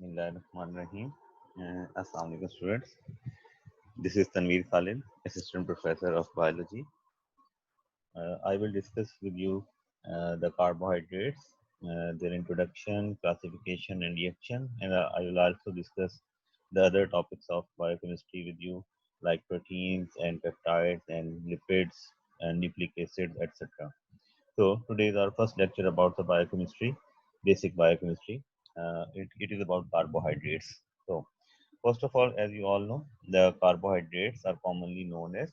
Bismillahirrahmanirrahim. Assalamu alaikum students. This is Tanveer Khalid, Assistant Professor of Biology. I will discuss with you the carbohydrates, their introduction, classification and reaction, and I will also discuss the other topics of biochemistry with you like proteins and peptides and lipids and nucleic acids, etc. So today is our first lecture about the biochemistry, basic biochemistry. It is about carbohydrates. So first of all, as you all know, the carbohydrates are commonly known as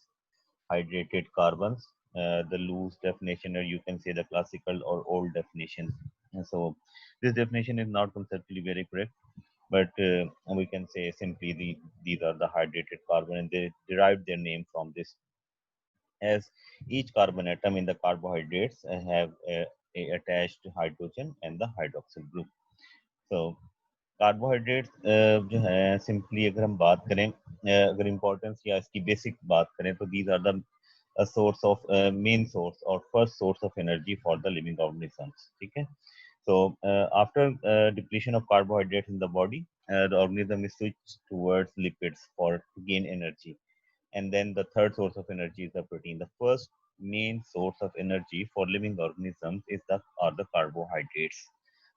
hydrated carbons. The loose definition, or you can say the classical or old definition. And so this definition is not conceptually very correct, but we can say simply these are the hydrated carbon, and they derived their name from this, as each carbon atom in the carbohydrates have a attached hydrogen and the hydroxyl group. So carbohydrates जो है simply अगर हम बात करें, अगर importance या इसकी basic बात करें, तो these are the source of main source और first source of energy for the living organisms. ठीक है. So after depletion of carbohydrates in the body, the organism is switched towards lipids for to gain energy, and then the third source of energy is the protein. The first main source of energy for living organisms is the are the carbohydrates.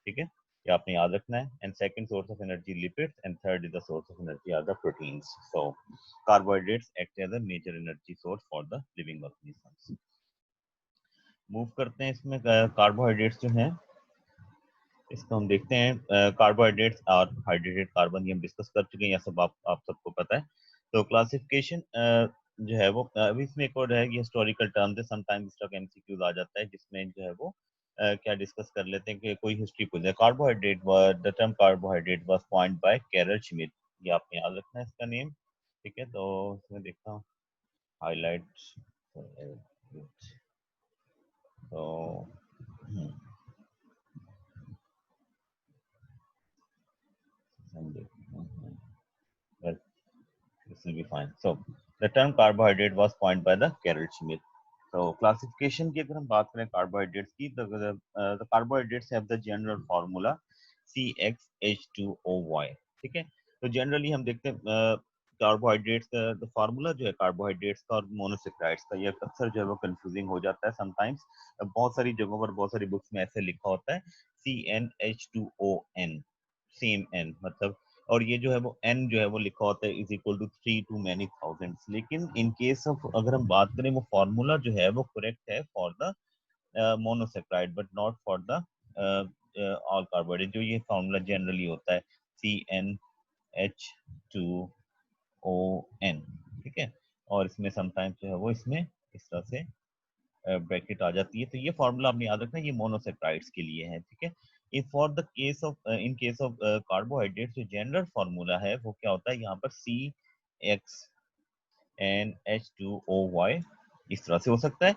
ठीक है, ये आपने याद रखना है. And second source of energy lipids, and third is the source of energy are the proteins. So carbohydrates act as a major energy source for the living organisms. Move करते हैं इसमें. कार्बोहाइड्रेट्स जो हैं इसको हम देखते हैं. कार्बोहाइड्रेट्स और हाइड्रेटेड कार्बन ये हम डिस्कस कर चुके हैं, यह सब आप सबको पता है. तो क्लासिफिकेशन जो है वो अभी इसमें एक और है, ये हिस्टोरिकल टर्म्स है. समटाइम्स इसका एमसीक्यूज आ जाता है जिसमें जो है वो क्या डिस्कस कर लेते हैं कि कोई हिस्ट्री पूछ जाए. Carbohydrate the term carbohydrate was coined by Carl Schmidt. ये आपने याद रखना है इसका नेम. ठीक है, तो इसमें देखता हूँ हाईलाइट. तो well, this will be fine. So the term carbohydrate was coined by the Carol Schmidt. So classification की अगर हम बात करें carbohydrates की, the carbohydrates have the general formula CxH2OY. ठीक है, तो जनरली हम देखते हैं कार्बोहाइड्रेट्स का फार्मूला जो है कार्बोहाइड्रेट्स का और मोनोसेक्राइड्स का, ये अक्सर जो है वो कंफ्यूजिंग हो जाता है समटाइम्स. बहुत सारी जगहों पर बहुत सारी बुक्स में ऐसे लिखा होता है CnH2ON, सेम एन मतलब, और ये जो है वो n जो है वो लिखा होता है is equal to 3 too many thousands. लेकिन इन केस ऑफ अगर हम बात करें, वो फॉर्मूला जो है वो करेक्ट है for the monosaccharide but not for the all carbohydrate. जो ये फॉर्मूला जनरली होता है CnH2ON. ठीक है, और इसमें समटाइम्स जो है वो इसमें इस तरह से ब्रैकेट आ जाती है. तो ये फॉर्मूला आपने याद रखना है, ये मोनोसेक्राइड्स के लिए है. ठीक है, if for the case of in case of carbohydrate जो जनरल फॉर्मूला है वो क्या होता है, यहाँ पर CxNH2OY इस तरह से हो सकता है,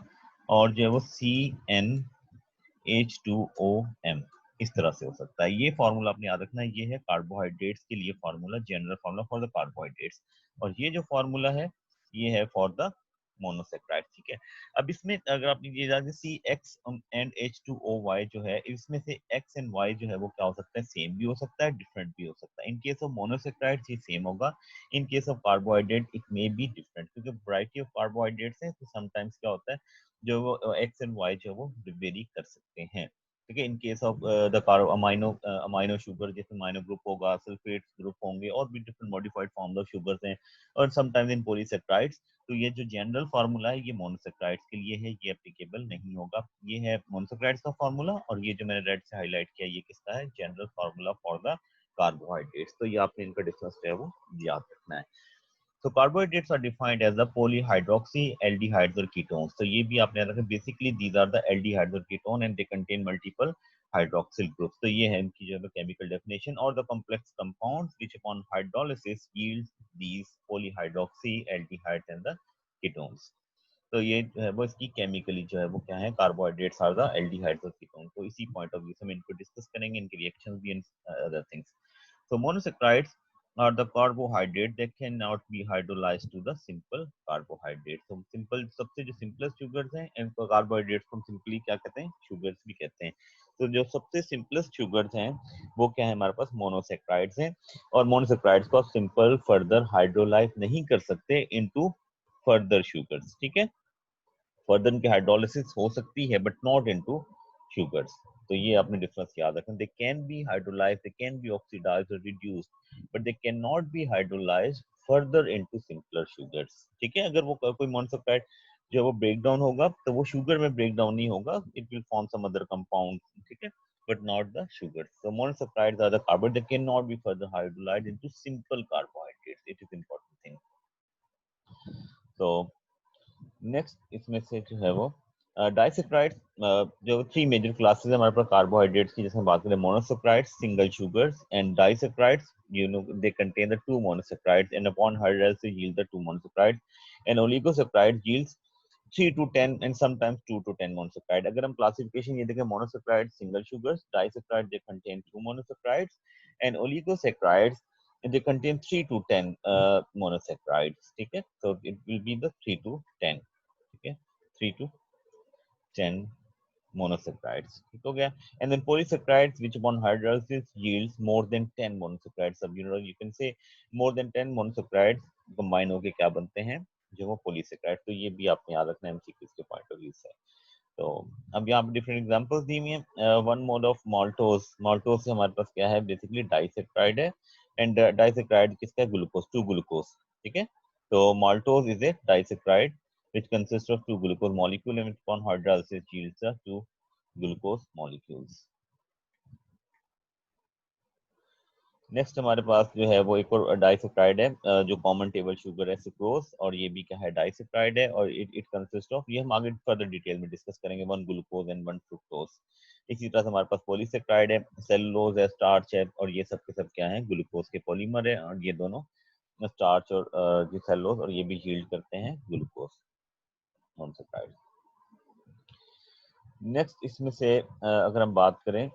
और जो है वो CnH2OM इस तरह से हो सकता है. ये फॉर्मूला आपने याद रखना है, ये है कार्बोहाइड्रेट्स के लिए formula, general formula for the carbohydrates. और ये जो फॉर्मूला है ये है फॉर द मोनोसेक्राइड. ठीक है, अब इसमें अगर आप ये जान सी एक्स एंड H2OY जो है, इसमें से एक्स एंड वाई जो है वो क्या हो सकता है, सेम भी हो सकता है, डिफरेंट भी हो सकता है. इन केस ऑफ मोनोसेक्राइड ये सेम होगा, in case of carbohydrate it may be different, क्योंकि वैरायटी ऑफ कार्बोहाइड्रेट्स हैं, तो समटाइम्स क्या होता है जो वो एक्स एंड वाई जो है वो वेरी कर सकते हैं. ठीक है, in case of the amino amino sugar, जैसे अमाइनो ग्रुप होगा, सल्फेट ग्रुप होंगे, और भी different modified form of sugars हैं, और समटाइम्स इन पॉलीसेक्राइड्स. तो ये जो जनरल फार्मूला है ये मोनोसेक्राइड्स के लिए है, ये एप्लीकेबल नहीं होगा. ये है मोनोसेक्राइड्स का फार्मूला, और ये जो मैंने रेड से हाईलाइट किया ये किसका है, general formula for the carbohydrates. तो ये आपने इनका डिफरेंस जो है वो याद रखना है. So carbohydrates are defined as the polyhydroxy aldehydes or ketones. तो ये भी आपने याद रखना, basically these are the aldehydes or ketone and they contain multiple hydroxyl groups. तो ये है इनकी जो है chemical definition, और the complex compounds which upon hydrolysis yields these polyhydroxy aldehydes and the ketones. तो ये जो है वो इसकी केमिकली जो है वो क्या है, कार्बोहाइड्रेट्स आर द एल्डिहाइड्स और कीटोन. तो इसी पॉइंट ऑफ व्यू से हम इनको डिस्कस करेंगे, इनके रिएक्शंस भी and other things. So monosaccharides are the carbohydrate that cannot be hydrolyzed to the simple carbohydrate. तो simple सबसे जो simplest sugars हैं इनको carbohydrates को simply क्या कहते हैं, sugars भी कहते हैं. तो जो सबसे simplest sugars हैं वो क्या है हमारे पास monosaccharides हैं, और monosaccharides को आप simple further hydrolyze नहीं कर सकते into further sugars. ठीक है, फर्दर उनकी हाइड्रोलिसिस हो सकती है बट नॉट इनटू शुगर्स. तो ये आपने डिफरेंस याद रखना. They can be hydrolysed, they can be oxidised और reduced, but they can not be hydrolysed further into simpler sugars. ठीक है, अगर वो कोई मोनोसैकेराइड जो वो ब्रेक डाउन होगा तो वो शुगर में ब्रेक डाउन नहीं होगा, it will form some other compound. ठीक है, but not the sugars. So monosaccharides are the carbohydrates that cannot be further hydrolyzed into simple carbohydrates. It is important thing. So next इसमें से जो है वो disaccharides, जो थ्री मेजर क्लासेस है हमारे पास कार्बोहाइड्रेट्स की, जैसे हम बात करें monosaccharides, single sugars, and disaccharides. You know they contain the two monosaccharides, and upon hydrolysis they yield the two monosaccharides, and oligosaccharides yields 3 to 10 and sometimes 2 to 10 monosaccharide. अगर हम classification ये देखें, monosaccharide single sugars, disaccharide they contain two monosaccharides, and oligosaccharides they contain 3 to 10 monosaccharides. ठीक है, so it will be the 3 to 10. ठीक है, 3 to 10 monosaccharides. ठीक हो गया. And then polysaccharides which upon hydrolysis yields more than 10 monosaccharides. अब you can say more than 10 monosaccharides combine होके क्या बनते हैं, जो वो polysaccharides. तो ये भी आपने याद रखना एमसीक्यूज के पॉइंट ऑफ व्यू से. तो अब यहाँ पे डिफरेंट एग्जांपल्स दी हुई हैं. One mod of maltose. Maltose से हमारे पास क्या है, बेसिकली डाइसेक्राइड है, एंड डाइसेक्राइड किसका है, ग्लूकोज, 2 ग्लूकोज. ठीक है, तो maltose is a disaccharide which consists of two glucose molecule and upon hydrolysis yields the two glucose molecules. Next हमारे पास जो है वो एक और डाइसेक्राइड है, जो कॉमन टेबल शुगर है सुक्रोज, और ये भी क्या है, डाइसेक्राइड है, और इट कंसिस्ट ऑफ, ये हम आगे फर्दर डिटेल में डिस्कस करेंगे, one glucose and one fructose. इसी तरह से हमारे पास पॉलीसेक्राइड है, सेलुलोज है, स्टार्च है, और ये सब के सब क्या है, ग्लूकोज के पॉलीमर है, और ये दोनों स्टार्च और जो सेलुलोज, और ये भी यील्ड करते हैं ग्लूकोज मोनोसेक्राइड. नेक्स्ट इसमें से अगर हम बात करें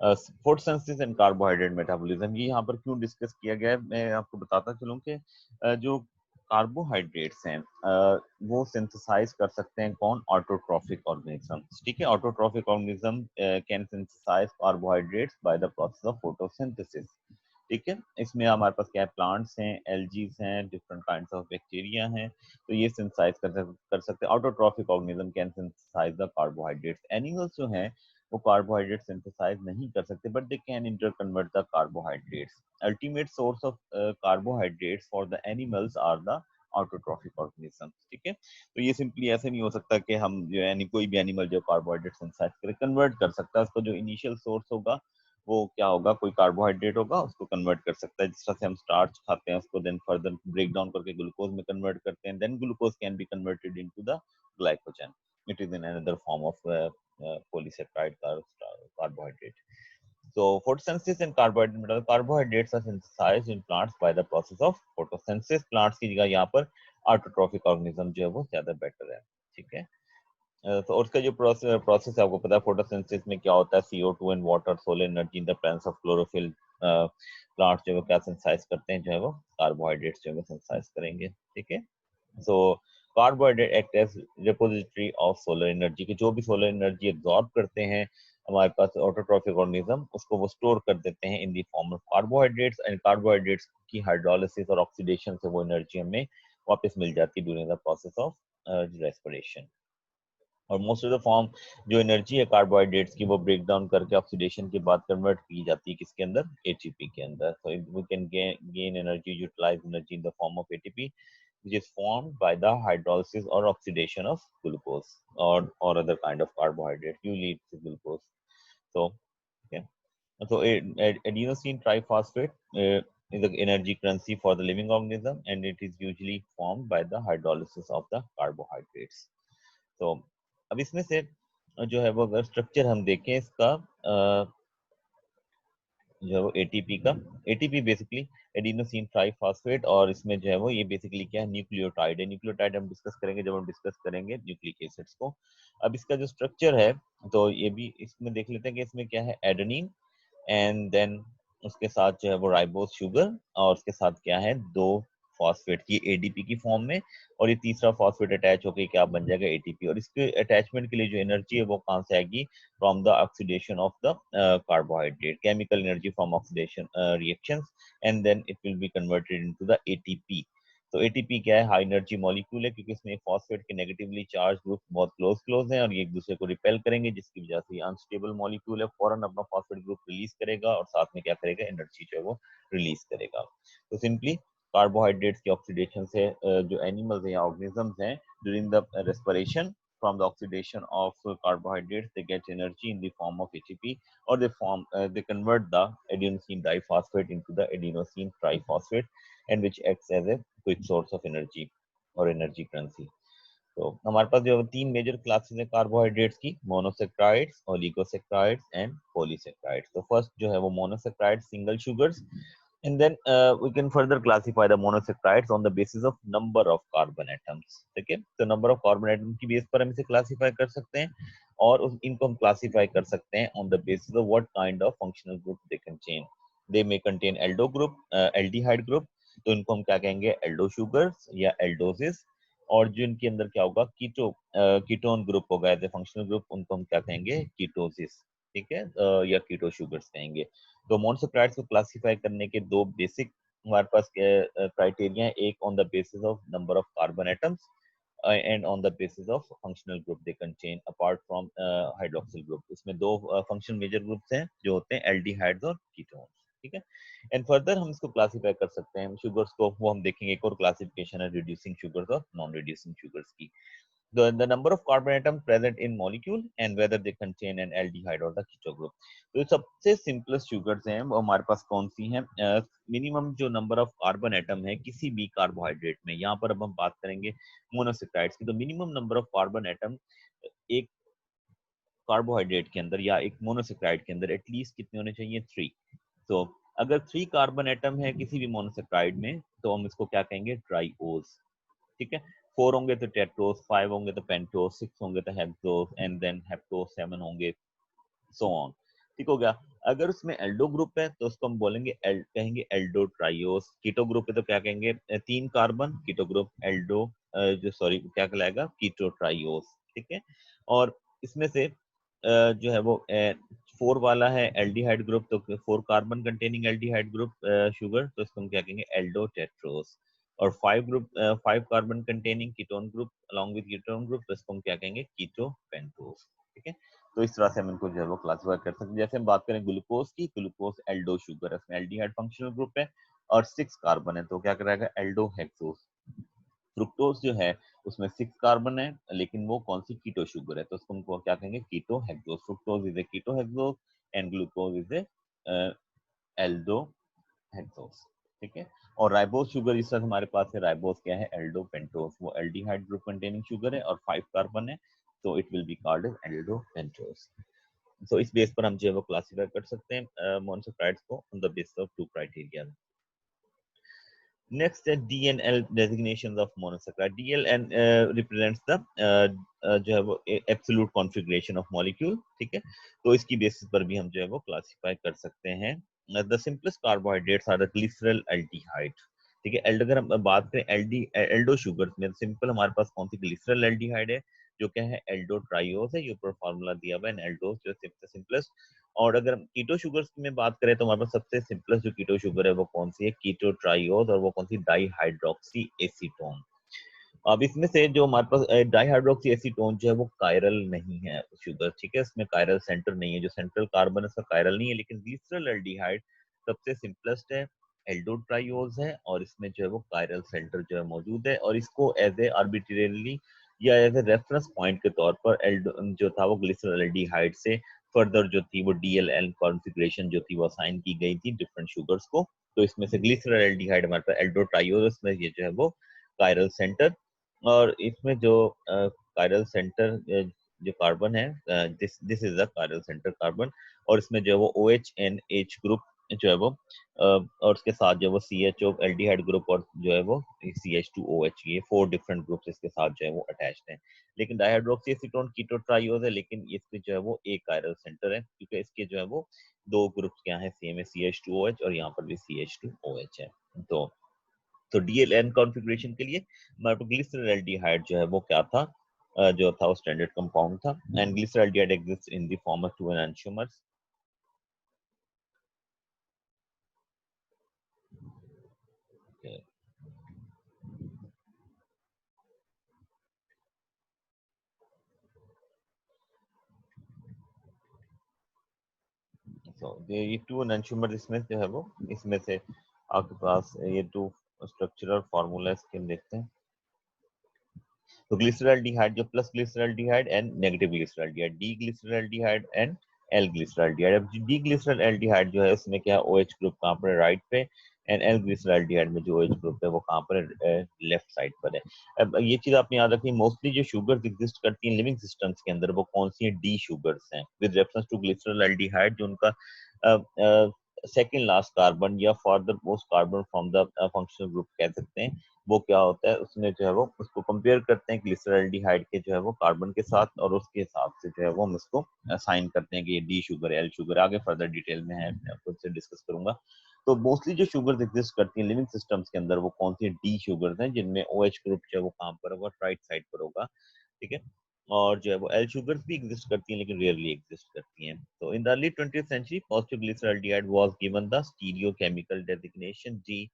फोटोसिंथेसिस एंड कार्बोहाइड्रेट मेटाबॉलिज्म, ये यहाँ पर क्यों डिस्कस किया गया है, मैं आपको बताता चलूं कि जो कार्बोहाइड्रेट्स हैं वो सिंथेसाइज कर सकते हैं कौन, ऑटोट्रॉफिक ऑर्गेनिजम्स. ठीक है, autotrophic organism can synthesize carbohydrates by the process of photosynthesis. ठीक है, इसमें हमारे पास क्या है, प्लांट्स हैं, एल्जीज हैं, डिफरेंट काइंड्स ऑफ बैक्टीरिया हैं, तो ये सिंथेसाइज कर सकते हैं. Autotrophic organism can synthesize the carbohydrates. Animals जो हैं वो कार्बोहाइड्रेट सिंथेसाइज नहीं कर सकते, but they can interconvert the carbohydrates. Ultimate source of carbohydrates for the animals are the autotrophic organisms. ठीक है, तो ये सिंपली ऐसे नहीं हो सकता कि हम जो यानी कोई भी एनिमल जो कार्बोहाइड्रेट सिंथेसाइज करे, कन्वर्ट कर सकता है. उसका जो इनिशियल सोर्स होगा वो क्या होगा, कोई कार्बोहाइड्रेट होगा, उसको कन्वर्ट कर सकता है. जिस तरह से हम स्टार्च खाते हैं उसको देन फर्दर ब्रेक डाउन करके ग्लूकोज में कन्वर्ट करते हैं, then glucose can be converted into the glycogen. It is in another form of polysaccharide carbohydrate. So photosynthesis and carbohydrates are synthesized in plants by the process of photosynthesis. Plants की जगह यहाँ पर autotrophic organism जो है वो ज्यादा better है. ठीक है, तो उसका जो प्रोसेस है आपको पता है, फोटोसिंथेसिस में क्या होता है, CO2 and water, solar energy in the presence of chlorophyll. Plants जो है क्या सिंथेसाइज करते हैं, जो है वो कार्बोहाइड्रेट्स जो है सिंथेसाइज करेंगे. ठीक है, so carbohydrate act as repository of solar energy, की जो भी सोलर एनर्जी एब्जॉर्ब करते हैं हमारे पास ऑटोट्रॉफिक ऑर्गेनिज्म, उसको वो स्टोर कर देते हैं in the form of carbohydrates, and carbohydrates की हाइड्रोलिसिस और ऑक्सीडेशन से वो एनर्जी हमें वापस मिल जाती है during the process of respiration. और मोस्ट ऑफ द फॉर्म जो एनर्जी है कार्बोहाइड्रेट्स की वो ब्रेक डाउन करके ऑक्सीडेशन के बाद कन्वर्ट की जाती है किसके अंदर, एटीपी के अंदर. So we can gain energy, utilize energy in the form of ATP which is formed by the hydrolysis or oxidation of glucose or other kind of carbohydrate you lead to glucose. So okay, so adenosine triphosphate is the energy currency for the living organism, and it is usually formed by the hydrolysis of the carbohydrates. तो अब इसमें से जो है वो अगर structure हम देखें इसका, जो है वो एटीपी का, एटीपी बेसिकली एडिनोसिन ट्राइफॉस्फेट, और इसमें जो है वो ये बेसिकली क्या है, न्यूक्लियोटाइड है। न्यूक्लियोटाइड हम डिस्कस करेंगे जब हम डिस्कस करेंगे न्यूक्लिक एसिड्स को। अब इसका जो स्ट्रक्चर है तो ये भी इसमें देख लेते हैं कि इसमें क्या है, एडेनिन, एंड देन उसके साथ जो है वो राइबोस शुगर, और उसके साथ क्या है, दो फॉस्फेट की एडीपी की फॉर्म में, और ये तीसरा फॉस्फेट अटैच होकर क्या बन जाएगा, एटीपी। और इसके अटैचमेंट के लिए जो एनर्जी है वो कहाँ से आएगी, from the oxidation of the carbohydrate, chemical energy from oxidation reactions, and then it will be converted into the ATP। तो एटीपी क्या है, हाई एनर्जी मॉलिक्यूल है, क्योंकि इसमें फॉस्फेट के नेगेटिवली चार्ज ग्रुप बहुत क्लोज हैं और ये एक दूसरे को रिपेल करेंगे, जिसकी वजह से अनस्टेबल मॉलिक्यूल है, फौरन अपना फॉस्फेट ग्रुप रिलीज करेगा और साथ में क्या करेगा, एनर्जी जो है वो रिलीज करेगा। तो सिंपली कार्बोहाइड्रेट्स की ऑक्सीडेशन से जो एनिमल्स या ऑर्गेनिजम्स हैं, during the respiration from the oxidation of carbohydrates, they get energy in the form of ATP, or they convert the adenosine diphosphate into the adenosine triphosphate, and which acts as a quick source of energy or energy currency। तो हमारे पास जो तीन major classes है carbohydrates की, monosaccharides, oligosaccharides and polysaccharides. तो first जो है वो monosaccharides, single sugars, and then we can further classify the monosaccharides on the basis of number of carbon atoms। ठीक है, तो नंबर ऑफ कार्बन एटम की बेस पर हम इसे क्लासिफाई कर सकते हैं, और इनको हम क्लासिफाई कर सकते हैं on the basis of what kind of functional group they contain. They may contain Aldo group, aldehyde group, तो इनको हम क्या कहेंगे, एल्डो शुगर्स या एल्डोसिस। और जो इनके अंदर क्या होगा, कीटोन ग्रुप होगा एज ए फंक्शनल ग्रुप, उनको हम क्या कहेंगे, कीटोसिस। ठीक है, या कीटो शुगर्स कहेंगे। तो मोनोसेक्राइड्स को क्लासिफाई करने के दो बेसिक हमारे पास क्राइटेरिया है, एक on the basis of number of carbon atoms and on the basis of functional group they contain apart from hydroxyl group. इसमें दो फंक्शनल मेजर ग्रुप्स हैं जो होते हैं एल्डिहाइड्स और कीटोन्स। ठीक है, एंड फर्दर हम इसको क्लासिफाई कर सकते हैं शुगर्स को, वो हम देखेंगे, एक और क्लासिफिकेशन है रिड्यूसिंग शुगर्स और नॉन रिड्यूसिंग शुगर्स की। The number of carbon atoms present in molecule and whether they contain an aldehyde or the keto group। तो ये सबसे सिंपलेस्ट शुगर्स हैं वो हमारे पास कौन सी हैं, मिनिमम जो नंबर ऑफ कार्बन एटम है किसी भी कार्बोहाइड्रेट में, यहाँ पर अब हम बात करेंगे मोनोसेक्राइड्स की, तो minimum number of carbon atom एक कार्बोहाइड्रेट के अंदर या एक मोनोसेक्राइड के अंदर एटलीस्ट कितने होने चाहिए, 3। तो अगर 3 कार्बन एटम है किसी भी मोनोसेक्राइड में तो हम इसको क्या कहेंगे, ट्राइओज। ठीक है, 4 होंगे तो टेट्रोस, 5 होंगे तो पेंटोस, 6 होंगे तो हेक्सोस, एंड देन हेप्टोस, 7 होंगे, सो ऑन। ठीक हो गया। अगर उसमें एल्डो ग्रुप है तो उसको हम बोलेंगे कहेंगे एल्डो ट्राइओस। कीटो ग्रुप है तो क्या कहेंगे, 3 कार्बन कीटो ग्रुप, एल्डो जो सॉरी क्या कहलाएगा, कीटो ट्राइओस। ठीक है, और इसमें से जो है वो 4 वाला है एल्डिहाइड ग्रुप, तो 4 carbon containing aldehyde group sugar, तो इसको हम क्या कहेंगे, एल्डो टेट्रोस। और 5 carbon containing ketone group along with ketone group, तो इसको हम क्या कहेंगे, कीटो पेंटोस। ठीक है, तो इस तरह से हम इनको जो है वो क्लासिफाई कर सकते हैं। जैसे हम बात करें ग्लूकोज की, ग्लूकोज एल्डो शुगर है, इसमें एल्डिहाइड फंक्शनल ग्रुप है और 6 कार्बन है, तो क्या कराएगा, एल्डो हेक्सोस। फ्रुक्टोज जो है उसमें 6 कार्बन है लेकिन वो कौन सी, कीटो शुगर है, तो उसको हमको क्या कहेंगे, ketohexose. Fructose is a ketohexose and glucose is a aldohexose. ठीक है, और राइबोस शुगर इस तरह हमारे पास है, राइबोस क्या है, एल्डो पेंटोस, वो एल्डिहाइड ग्रुप कंटेनिंग शुगर है और 5 कार्बन है, तो it will be called as aldopentose. So इस बेस पर हम जो है वो क्लासिफाई कर सकते हैं मोनोसेक्राइड्स को on the basis of 2 criteria. Next है DNL designations of monosaccharide। DNL represents the जो है वो absolute configuration of molecule। ठीक है, तो इसकी बेसिस पर भी हम जो है वो क्लासिफाई कर सकते हैं। The simplest carbohydrates are the glycerol aldehyde। ठीक है, अगर हम बात करें एल्डो शुगर में, सिंपल हमारे पास कौन सी, ग्लिसरल एल्डिहाइड है जो क्या है, एल्डो ट्राइओस है, ये ऊपर फार्मूला दिया हुआ है, एल्डो जो सबसे सिंपलेस्ट। और अगर हम कीटो शुगर्स में बात करें तो हमारे पास सबसे सिंपलेस्ट जो कीटो शुगर है वो कौन सी है, कीटो ट्राइओस, और वो कौन सी, डाईहाइड्रोक्सी एसीटोन। अब इसमें से जो हमारे पास डाईहाइड्रोक्सी एसीटोन जो है वो कायरल नहीं है शुगर। ठीक है, इसमें कायरल सेंटर नहीं है, जो सेंट्रल कार्बन है उसका कायरल नहीं है, लेकिन ग्लिसरल एल्डिहाइड सबसे सिंपलेस्ट है, एल्डो ट्राइओस है, और इसमें जो है वो कायरल सेंटर जो है मौजूद है, और इसको एज ए आर्बिट्रेरली या एज ए रेफरेंस पॉइंट के तौर पर एल्डो जो था वो ग्लिसरल एल्डिहाइड से फर्दर जो थी वो डीएलएल कॉन्फ़िगरेशन जो थी वो असाइन की गई थी डिफरेंट शुगर्स को। तो इसमें से ग्लिसरल एल्डिहाइड हमारे पास एल्डो ट्राइओस में ये जो है वो कायरल सेंटर, और इसमें जो कायरल सेंटर जो कार्बन है, this this is the chiral centre carbon, और इसमें जो वो OH and H ग्रुप जो है वो और उसके साथ जो है वो CHO एल्डिहाइड ग्रुप और जो है वो CH2OH, ये 4 डिफरेंट ग्रुप्स इसके साथ जो है वो अटैच्ड हैं। लेकिन डाइहाइड्रोक्सी एसीटोन कीटोट्राइयोज है, लेकिन इसके जो है वो एक कायरल सेंटर है, क्योंकि इसके जो है वो 2 ग्रुप्स क्या है, सेम है, CH2OH और यहाँ पर भी CH2OH है। तो DLN कॉन्फ़िगरेशन के लिए हमारे पास ग्लिसरॉल्डिहाइड जो है वो क्या था, जो था वो स्टैंडर्ड कंपाउंड था। And glyceraldehyde exist in the form of 2 एनंटियोमर्स। तो ये 2 एनंटियोमर इसमें जो है वो, इसमें से आपके पास ये 2 स्ट्रक्चरल फार्मूला इसके हम देखते हैं। तो ग्लिसरॉल्डिहाइड जो plus glyceraldehyde and negative glyceraldehyde, D glyceraldehyde and L glyceraldehyde. अब डी ग्लिसरॉल्डिहाइड जो है उसमें क्या OH ग्रुप कहाँ पर है, राइट पे, एंड एल ग्लिसरॉल्डिहाइड में जो OH ग्रुप है वो कहाँ पर है, लेफ्ट साइड पर है। अब ये चीज आपने याद रखनी, मोस्टली जो शुगर्स एग्जिस्ट करती हैं लिविंग सिस्टम्स के अंदर वो कौन सी है, डी शुगर्स हैं, विद रेफरेंस टू ग्लिसरॉल्डिहाइड जो उनका सेकेंड लास्ट कार्बन या further most carbon from the functional group कह सकते हैं, वो क्या होता है, उसमें जो है वो उसको कंपेयर करते हैं ग्लिसरॉल्डिहाइड के जो है वो कार्बन के साथ, और उसके हिसाब से जो है वो हम उसको असाइन करते हैं कि ये डी शुगर है, एल शुगर, आगे फर्दर डिटेल में है, मैं आपको इससे डिस्कस करूंगा। तो मोस्टली जो शुगर्स एग्जिस्ट करती हैं लिविंग सिस्टम्स के अंदर वो कौन सी डी शुगर्स हैं, जिनमें OH ग्रुप जो है वो कहाँ पर होगा, राइट साइड पर होगा, ठीक है। और जो है वो एल शुगर्स भी एग्जिस्ट करती हैं लेकिन रेयरली एग्जिस्ट करती हैं। तो in the early 20th century positive glyceraldehyde was given the stereochemical designation G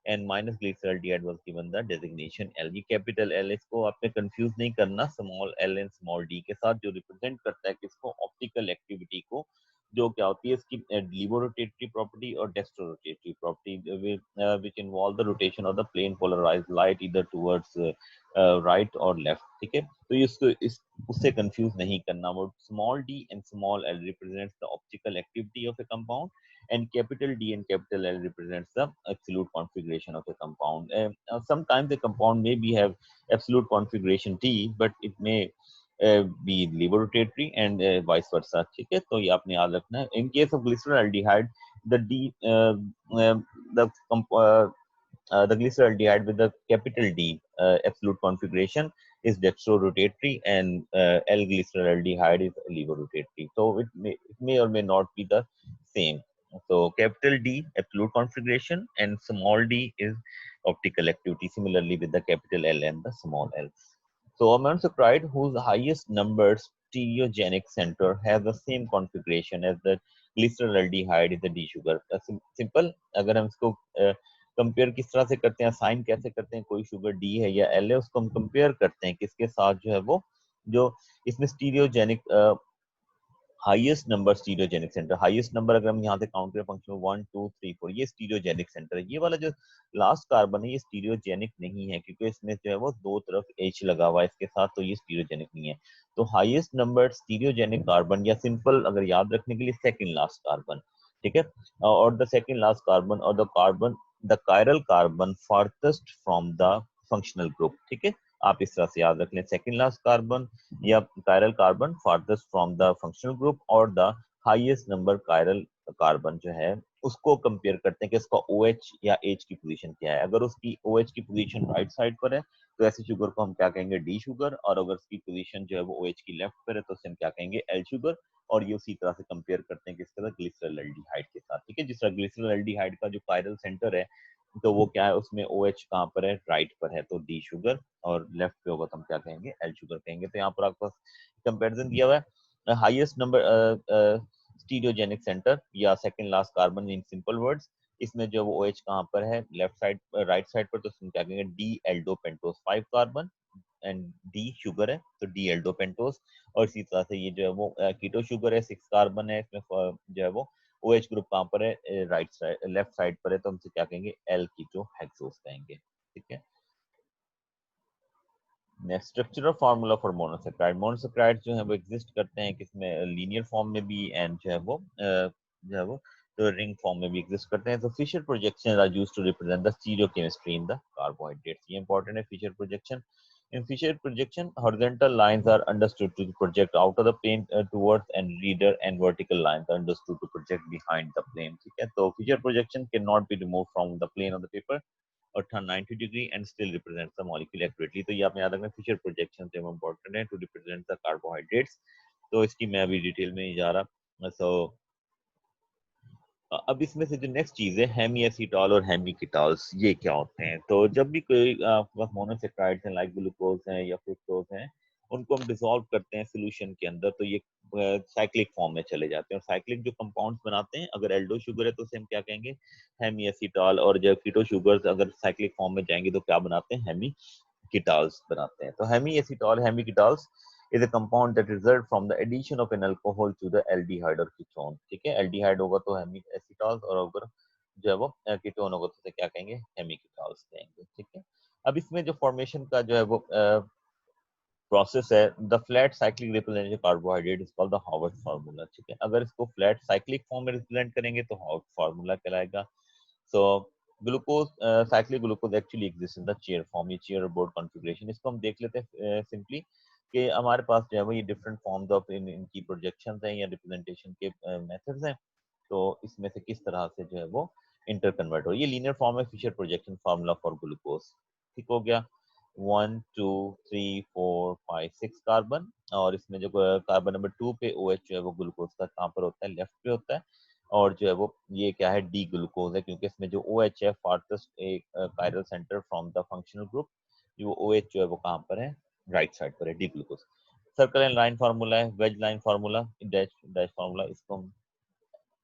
and minus glyceraldehyde was given the designation L। ये कैपिटल L, इसको आपने कंफ्यूज नहीं करना small l and small d के साथ, जो रिप्रेजेंट करता है किसको, ऑप्टिकल एक्टिविटी को, जो क्या होती है इसकी लीवोरोटेटरी प्रॉपर्टी और dextrorotatory property, which involve the rotation of the plane polarised light either towards right और लेफ्ट, ठीक है। तो ये इसको इस उससे कंफ्यूज नहीं करना। वो small d and small l represents the optical activity of A compound, and capital D and capital L represents the absolute configuration of a compound. Sometimes the compound may be have absolute configuration T, but it may be levorotatory and vice versa, ठीक है। तो ये आपने याद रखना है। In case of glyceraldehyde, the D the the glyceraldehyde with the capital D absolute configuration is dextrorotatory, and L-glyceraldehyde is levorotatory. So it may or may not be the same. So capital D absolute configuration and small d is optical activity. Similarly with the capital L and the small l. So a monosaccharide whose highest numbered stereogenic center has the same configuration as the glyceraldehyde is the D sugar. Simple. अगर हम इसको compare किस तरह से करते हैं, sign कैसे करते हैं, कोई शुगर डी है या एल है, उसको हम कंपेयर करते हैं किसके साथ, जो है वो जो इसमें stereogenic highest number stereogenic centre, highest number अगर हम यहाँ से काउंट करें फंक्शन 1 2 3 4, ये स्टीरियोजेनिक सेंटर है। ये वाला जो लास्ट कार्बन है ये स्टीरियोजेनिक नहीं है, क्योंकि इसमें जो है वो दो तरफ H लगा हुआ है इसके साथ, तो ये स्टीरियोजेनिक नहीं है। तो हाईएस्ट नंबर स्टीरियोजेनिक कार्बन, या सिंपल अगर याद रखने के लिए सेकेंड लास्ट कार्बन, ठीक है, और द सेकेंड लास्ट कार्बन और the chiral carbon farthest from the functional group, ठीक है। आप इस तरह से याद रख लें, सेकेंड लास्ट कार्बन या chiral carbon farthest from the functional group, और the highest number chiral carbon जो है उसको कंपेयर करते हैं कि इसका OH या H की पोजीशन क्या है। अगर उसकी OH की पोजीशन राइट साइड पर है तो ऐसे शुगर को हम क्या कहेंगे, डी शुगर, और अगर उसकी पोजीशन जो है वो OH की लेफ्ट पर है तो उसे हम क्या कहेंगे, एल शुगर। और ये उसी तरह से कंपेयर करते हैं किसके साथ, ग्लिसरॉल्डिहाइड के साथ, ठीक है। जिस तरह ग्लिसरॉल्डिहाइड का जो कायरल सेंटर है तो वो क्या है, उसमें OH कहाँ पर है, राइट पर है, तो डी शुगर, और लेफ्ट पे होगा तो हम क्या कहेंगे, एल शुगर कहेंगे। तो यहाँ पर आपको कंपैरिजन दिया हुआ है, हाईएस्ट नंबर स्टीरियोजेनिक सेंटर या second last carbon, in simple words, इसमें जो वो OH कहाँ पर है, लेफ्ट साइड, राइट साइड पर, तो हम क्या कहेंगे, D Aldo pentose 5 carbon, and D sugar है तो डी एल्डो पेंटोस। और इसी तरह से ये जो है वो कीटो शुगर है, 6 कार्बन है, इसमें जो है वो OH ग्रुप कहाँ पर है, राइट साइड, लेफ्ट साइड पर है, तो हमसे क्या कहेंगे, एल कीटो हेक्सोस कहेंगे, ठीक है। Next structural formula for monosaccharide. Monosaccharide जो है वो एग्जिस्ट करते हैं किसमें, लीनियर फॉर्म में भी, एंड जो है वो तो रिंग फॉर्म में भी एग्जिस्ट करते हैं। तो Fischer projection are used to represent the stereochemistry in the carbohydrates. ये इंपॉर्टेंट है Fischer projection. In Fisher projection, horizontal lines are understood to project out of the plane towards and reader, and vertical lines are understood to project behind the plane. ठीक है, तो Fisher projection cannot be removed from the plane of the paper or turn 90 degree and still represents the molecule accurately. तो ये आपने याद रखना, Fisher projection से important है to represent the carbohydrates. तो इसकी मैं अभी डिटेल में नहीं जा रहा. So अब इसमें से जो नेक्स्ट चीज है हेमीएसीटॉल और हेमीकीटॉल्स, ये क्या होते हैं? तो जब भी कोई आपके पास मोनोसेक्राइड्स हैं लाइक ग्लूकोज हैं या फ्रुक्टोज हैं, उनको हम डिसॉल्व करते हैं सोल्यूशन के अंदर, तो ये साइक्लिक फॉर्म में चले जाते हैं. और साइक्लिक जो कंपाउंड्स बनाते हैं, अगर एल्डो शुगर है तो उसे हम क्या कहेंगे? हेमीएसीटॉल. और जब कीटो शुगर्स अगर साइक्लिक फॉर्म में जाएंगे तो क्या बनाते हैं? हेमीकीटॉल्स बनाते हैं. तो हेमीएसीटॉल हेमीकीटॉल्स is a compound that results from the addition of an alcohol to the aldehyde or ketone. ठीक है, एल्डिहाइड होगा तो हेमीएसीटॉल्स, और अगर जो है वो कीटोन होगा तो क्या कहेंगे? हेमीकीटॉल्स कहेंगे. ठीक है, अब इसमें जो फॉर्मेशन का जो है वो प्रोसेस है, the flat cyclic representative carbohydrate is called the Harvard formula. ठीक है, अगर इसको फ्लैट साइक्लिक फॉर्म में रिप्रेजेंट करेंगे तो हार्वर्ड फार्मूला कहलाएगा. So glucose cyclic glucose actually exist in the chair form. ये चेयर बोर्ड कॉन्फ़िगरेशन, इसको हम देख लेते हैं सिंपली कि हमारे पास जो है वो ये डिफरेंट फॉर्म्स ऑफ इनकी प्रोजेक्शंस हैं या रिप्रेजेंटेशन के मेथड्स हैं. तो इसमें से किस तरह से जो है वो इंटर कन्वर्ट हो, ये लीनियर फॉर्म है Fischer projection formula for glucose. ठीक हो गया, 1 2 3 4 5 6 कार्बन, और इसमें जो कार्बन नंबर 2 पे OH जो है वो ग्लूकोज का कहाँ पर होता है? लेफ्ट पे होता है. और जो है वो ये क्या है? डी ग्लूकोज है, क्योंकि इसमें जो OH है फार्थेस्ट एक chiral centre from the functional group, जो OH जो है वो कहाँ पर है? राइट साइड पर है, D glucose. Circle and line formula है, wedge line formula, dash dash formula, इसको हम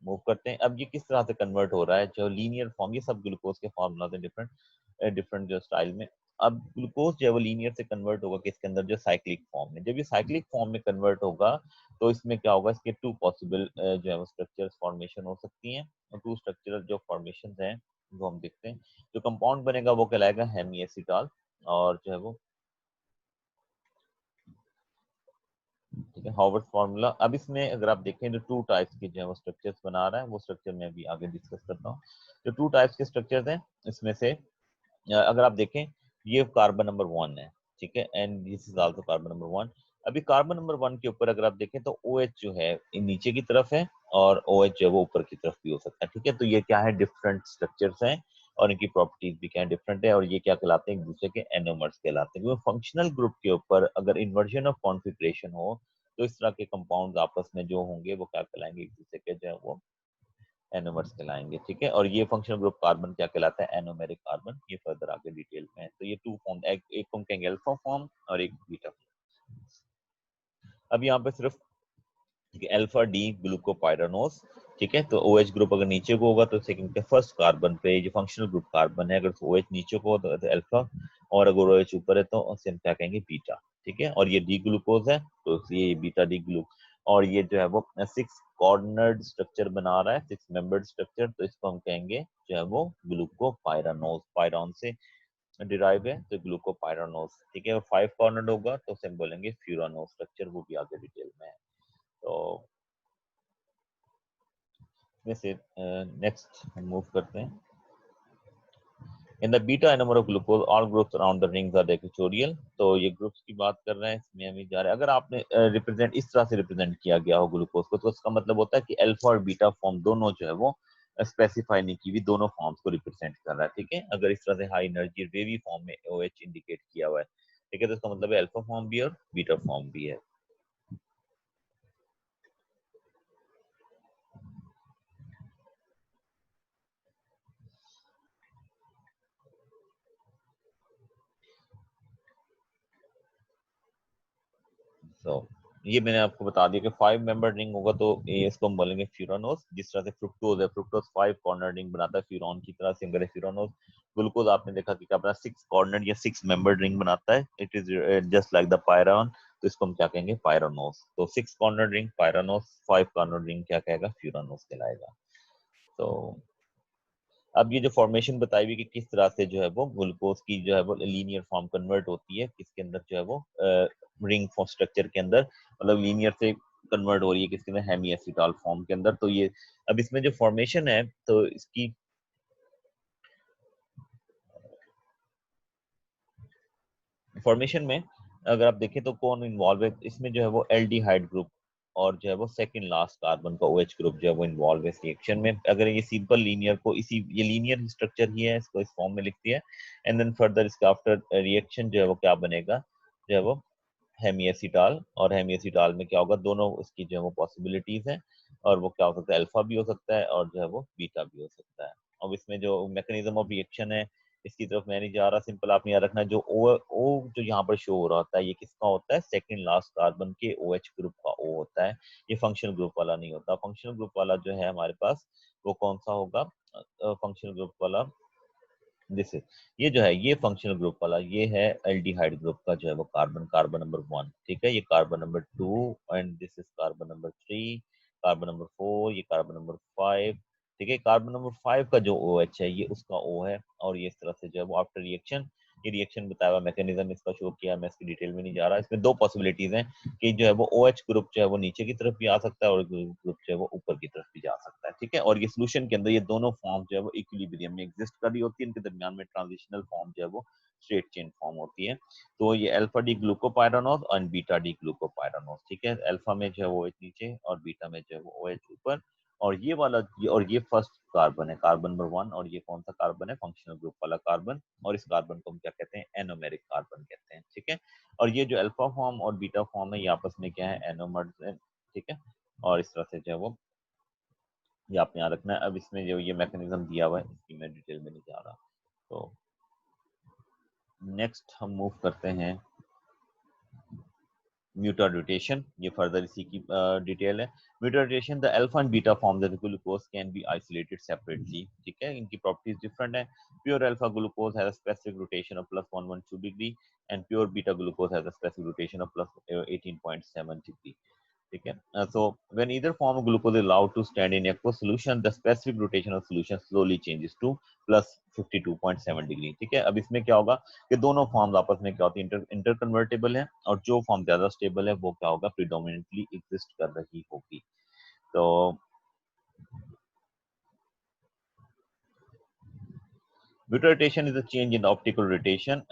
मूव करते हैं. अब ये किस तरह से कन्वर्ट हो रहा है? जो लीनियर फॉर्म, ये सब ग्लूकोज के फार्मूला है डिफरेंट डिफरेंट जो स्टाइल में. अब ग्लूकोज जो है वो लीनियर से कन्वर्ट होगा किसके अंदर? जो साइक्लिक फॉर्म में. जब ये साइक्लिक फॉर्म में कन्वर्ट होगा तो इसमें क्या होगा? इसके टू पॉसिबल जो है वो स्ट्रक्चर्स फॉर्मेशन हो सकती हैं. और टू स्ट्रक्चरल जो फॉर्मेशन हैं वो हम देखते हैं. जो कंपाउंड बनेगा वो कहलाएगा हेमीएसीटॉल, और जो है वो ठीक है हार्वर्ड फार्मूला. अब इसमें अगर आप देखें तो टू टाइप्स के जो है वो स्ट्रक्चर्स बना रहा है, वो स्ट्रक्चर मैं अभी आगे डिस्कस करता हूँ. जो टू टाइप्स के स्ट्रक्चर्स हैं इसमें से अगर आप देखें, ये कार्बन नंबर 1 है. ठीक है, and this is also carbon number 1. अभी कार्बन नंबर 1 के ऊपर अगर आप देखें तो OH जो है नीचे की तरफ है, और OH जो है वो ऊपर की तरफ भी हो सकता है. ठीक है, तो ये क्या है? डिफरेंट स्ट्रक्चर्स हैं, और इनकी प्रॉपर्टीज भी क्या है? डिफरेंट है. और ये क्या कहलाते हैं? एक दूसरे के एनोमर्स कहलाते हैं. क्योंकि फंक्शनल ग्रुप के ऊपर अगर इन्वर्जन ऑफ कॉन्फिगरेशन हो तो इस तरह के कंपाउंड्स आपस में जो होंगे वो क्या कहलाएंगे? एक दूसरे के जो है वो एनोमर्स कहलाएंगे. ठीक है, और ये फंक्शनल ग्रुप कार्बन क्या कहलाता है? Anomeric carbon. ये फर्दर आगे डिटेल में है. तो ये टू फॉर्म, एक को हम कहेंगे अल्फा फॉर्म और एक बीटा फॉर्म. अब यहाँ पे सिर्फ अल्फा डी ग्लूकोपाइरानोस. ठीक है, तो OH ग्रुप अगर नीचे को होगा तो सेकंड के फर्स्ट कार्बन पे जो फंक्शनल ग्रुप कार्बन है, अगर OH नीचे को हो तो अल्फा, और अगर OH ऊपर है तो उसे हम क्या कहेंगे? बीटा. ठीक है, और ये डी ग्लूकोज है तो ये बीटा डी ग्लू. और ये जो है वो 6 कॉर्नर्ड स्ट्रक्चर बना रहा है, 6 मेंबर्ड स्ट्रक्चर, तो इसको हम कहेंगे जो है वो ग्लूकोपाइरानोस. पायरॉन से डिराइव है तो ग्लूकोपाइरानोस. ठीक है, और 5 कॉर्नर्ड होगा तो उसे हम बोलेंगे फ्यूरानोस स्ट्रक्चर. वो भी आगे डिटेल में है. तो में से नेक्स्ट हम मूव करते हैं. In the beta anomer of glucose all groups around the rings are equatorial. तो ये ग्रुप्स की बात कर रहे हैं, इसमें हम जा रहे हैं. अगर आपने रिप्रेजेंट इस तरह से रिप्रेजेंट किया गया हो ग्लूकोज को, तो उसका मतलब होता है कि अल्फा और बीटा फॉर्म दोनों जो है वो स्पेसिफाई नहीं की हुई, दोनों फॉर्म्स को रिप्रेजेंट कर रहा है. ठीक है, अगर इस तरह से हाई एनर्जी वेवी फॉर्म में OH इंडिकेट किया हुआ है, ठीक है, तो इसका मतलब है अल्फा फॉर्म भी है और बीटा फॉर्म भी है. तो ये मैंने आपको बता दिया कि 5 मेंबर रिंग होगा तो ये इसको हम बोलेंगे फ्यूरानोस. जिस तरह से फ्रुक्टोज है, फ्रुक्टोज 5 कॉर्नर रिंग बनाता है फ्यूरॉन की तरह, सिंगल है फ्यूरानोस. ग्लूकोज आपने देखा कि क्या अपना 6 कॉर्नर या 6 मेंबर रिंग बनाता है. It is just like the pyran, तो इसको हम क्या कहेंगे? पायरानोस. तो 6 corner ring pyranose, 5 corner ring क्या कहेगा? फ्यूरानोस कहलाएगा. तो अब ये जो फॉर्मेशन बताई हुई कि किस तरह से जो है वो ग्लूकोज की जो है वो लीनियर फॉर्म कन्वर्ट होती है किसके अंदर? जो है वो रिंग फॉर्म स्ट्रक्चर के अंदर, मतलब लीनियर से कन्वर्ट हो रही है किसके अंदर? हेमीएसीटॉल फॉर्म के अंदर. तो ये अब इसमें जो फॉर्मेशन है तो इसकी फॉर्मेशन में अगर आप देखें तो कौन इन्वॉल्व है इसमें, जो है वो एल्डिहाइड ग्रुप और जो है वो सेकंड लास्ट कार्बन का OH ग्रुप जो है वो इन्वॉल्व है इस रिएक्शन में। अगर ये सिंपल लीनियर को ये लीनियर स्ट्रक्चर ही है, इसको इस फॉर्म में लिखती है। एंड देन फर्दर इसका आफ्टर रिएक्शन जो है वो क्या बनेगा, जो है वो हेमिएसिटाल, और हेमिएसिटाल में क्या होगा, दोनों इसकी जो है वो पॉसिबिलिटीज हैं, और वो क्या हो सकता है, अल्फा भी हो सकता है और जो है वो बीटा भी हो सकता है। अब इसमें जो मैकेनिज्म ऑफ रिएक्शन है इसकी तरफ मैं नहीं जा रहा, सिंपल आपने याद रखना जो ओ जो यहाँ पर शो हो रहा होता है ये किसका होता है, सेकंड लास्ट कार्बन के OH ग्रुप का O होता है, ये फंक्शनल ग्रुप वाला नहीं होता। फंक्शनल ग्रुप वाला जो है हमारे पास वो कौन सा होगा, फंक्शनल ग्रुप वाला दिस इज, ये जो है ये फंक्शनल ग्रुप वाला ये है एल्डिहाइड ग्रुप का जो है वो कार्बन नंबर 1, ठीक है, ये carbon number 2 and this is carbon number 3, carbon number 4, ये कार्बन नंबर 5, ठीक है। कार्बन नंबर 5 का जो OH है ये उसका O है, और ये इस तरह से जो है वो आफ्टर रिएक्शन, ये रिएक्शन बताया हुआ मैकेनिज्म इसका शो किया, मैं इसकी डिटेल में नहीं जा रहा। इसमें दो पॉसिबिलिटीज हैं कि जो है वो OH ग्रुप जो है वो नीचे की तरफ भी आ सकता है और ग्रुप जो है वो ऊपर की तरफ भी जा सकता है, ठीक है। और ये सोल्यूशन के अंदर ये दोनों फॉर्म जो है वो इक्विलिब्रियम में एग्जिस्ट कर रही होती है, इनके दरमियान में ट्रांजिशनल फॉर्म जो है वो स्ट्रेट चेन फॉर्म होती है। तो ये अल्फा डी ग्लूकोपायरानोज और बीटा डी ग्लूकोपायरानोज, ठीक है। अल्फा में जो है वो OH नीचे और बीटा में जो है वो OH ऊपर, और ये वाला और ये फर्स्ट कार्बन है, कार्बन नंबर 1, और ये कौन सा कार्बन है, फंक्शनल ग्रुप वाला कार्बन, और इस कार्बन को हम क्या कहते हैं, एनोमेरिक कार्बन कहते हैं, ठीक है। और ये जो अल्फा फॉर्म और बीटा फॉर्म है ये आपस में क्या है, एनोमर्स है, ठीक है। और इस तरह से जो है वो ये आपने याद रखना है। अब इसमें जो ये मैकेनिज्म दिया हुआ है इसकी मैं डिटेल में नहीं जा रहा। तो नेक्स्ट हम मूव करते हैं म्यूटर रोटेशन, ये फर्दर इसी की डिटेल है। Mutarotation, the alpha and beta forms of glucose can be isolated separately, ठीक है, इनकी प्रॉपर्टीज डिफरेंट है। Pure alpha glucose has a specific rotation of +112 degree and pure beta glucose has a specific rotation of +18.7 degree, ठीक है। So when either form of glucose is allowed to stand in aqueous solution, the specific rotation of solution slowly changes to +52.7 degree, ठीक है। अब इसमें क्या होगा कि दोनों फॉर्म्स आपस में क्या होती है, इंटर कन्वर्टेबल है, और जो फॉर्म ज्यादा स्टेबल है वो क्या होगा, प्रीडोमिनेंटली एग्जिस्ट कर रही होगी। तो Butyl rotation is a change in the optical rotation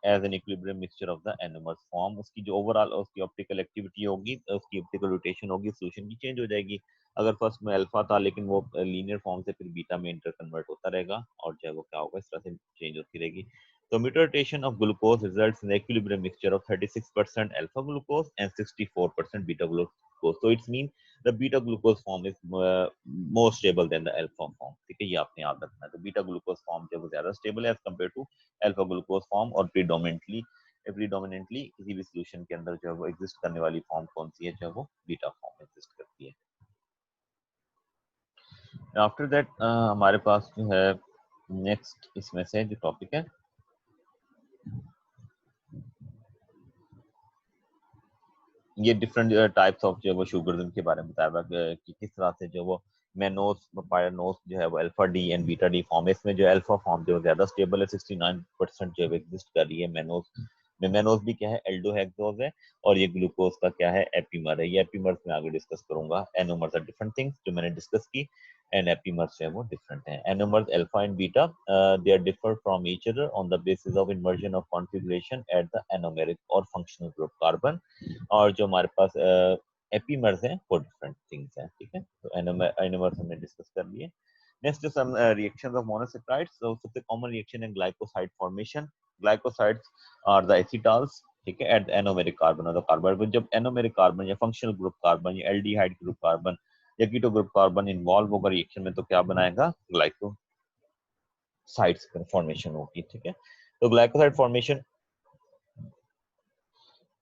as an equilibrium mixture of the anomers form। उसकी जो ओवरऑल उसकी ऑप्टिकल एक्टिविटी होगी, उसकी ऑप्टिकल रोटेशन होगी, सोल्यूशन की चेंज हो जाएगी। अगर फर्स्ट में अल्फा था लेकिन वो लीनियर फॉर्म से फिर बीटा में इंटर कन्वर्ट होता रहेगा, और जो है वो क्या होगा, इस तरह से चेंज होती रहेगी। So mutual rotation of glucose results in the equilibrium mixture of 36% alpha glucose and 64% beta glucose. So it means the beta glucose form is more stable than the alpha form, ठीक है, ये आपने याद रखना है। तो बीटा ग्लूकोज फॉर्म जो है वो ज्यादा स्टेबल है as compare to alpha glucose form, और प्रीडोमिनेंटली किसी भी सोल्यूशन के अंदर जो है वो एग्जिस्ट करने वाली फॉर्म कौन सी है, जो है वो बीटा फॉर्म एग्जिस्ट करती है। आफ्टर दैट हमारे पास जो है नेक्स्ट इसमें से जो टॉपिक है, ये डिफरेंट टाइप्स ऑफ जो है वो शुगर के बारे में बताया हुआ कि किस तरह से जो वो मेनोस पायरानोस जो है वो alpha D and beta D form है। इसमें जो अल्फा फॉर्म जो है ज्यादा स्टेबल है, 69% जो है एग्जिस्ट कर रही है। मेनोस में मेनोस भी क्या है, एल्डोहेक्सोज है, और ये ग्लूकोज का क्या है, एपीमर है। ये एपीमर्स में आगे डिस्कस करूंगा। एनोमर्स आर डिफरेंट थिंग्स जो मैंने डिस्कस की, एंड एपीमर्स जो है वो डिफरेंट है। Anomers alpha and beta they are differ from each other on the basis of inversion of configuration at the anomeric और फंक्शनल ग्रुप कार्बन, और जो हमारे पास एपीमर्स हैं वो डिफरेंट थिंग्स हैं, ठीक है। तो एनोमर्स हमने डिस्कस कर लिए। Next some reactions of monosaccharides. तो सबसे कॉमन रिएक्शन है glycoside formation. Glycosides are the acetals, ठीक है, एट एनोमेरिक कार्बन और द कार्बन। जब एनोमेरिक कार्बन या फंक्शनल ग्रुप कार्बन या एल्डिहाइड ग्रुप कार्बन या कीटो ग्रुप कार्बन इन्वॉल्व होगा रिएक्शन में, तो क्या बनाएगा, ग्लाइकोसाइड्स फॉर्मेशन होगी, ठीक है। तो ग्लाइकोसाइड फॉर्मेशन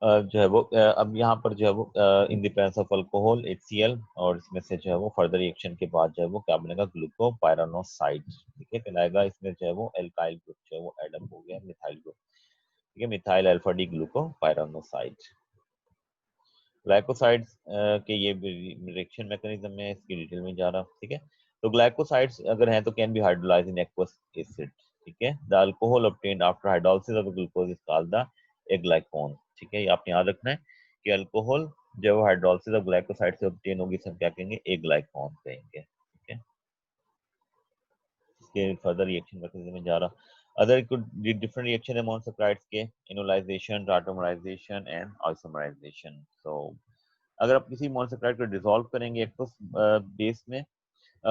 जो है वो अब यहाँ पर जो है वो इन the presence of alcohol HCl, और इसमें से जो है वो फर्दर रिएक्शन के बाद जो है वो क्या बनेगा, ग्लूकोपायरानोसाइड, ठीक है, कहलाएगा। इसमें जो है वो एल्काइल ग्रुप जो है वो एड अप हो गया, मिथाइल ग्रुप, ठीक है, मिथाइल अल्फा डी ग्लूकोपायरानोसाइड। ग्लाइकोसाइड्स के ये रिएक्शन मैकेनिज्म में इसकी डिटेल में जा रहा, ठीक है। तो ग्लाइकोसाइड्स अगर हैं तो can be hydrolysed in aqueous acid, ठीक है। The alcohol obtained after hydrolysis of glucose is called the aglycone, ठीक है, ये आपने याद रखना है कि अल्कोहल जब हाइड्रोलिसिस ऑफ ग्लाइकोसाइड से ऑब्टेन होगी, सब क्या कहेंगे, एग्लाइकोन कहेंगे, ठीक है। इसके फर्दर रिएक्शन में जा रहा। अदर कुड डिफरेंट रिएक्शन है मोनोसैकेराइड्स के, इनोलाइजेशन, टाटोमराइजेशन एंड आइसोमराइजेशन। सो अगर आप किसी मोनोसैकेराइड को डिसॉल्व करेंगे एक्वस बेस में,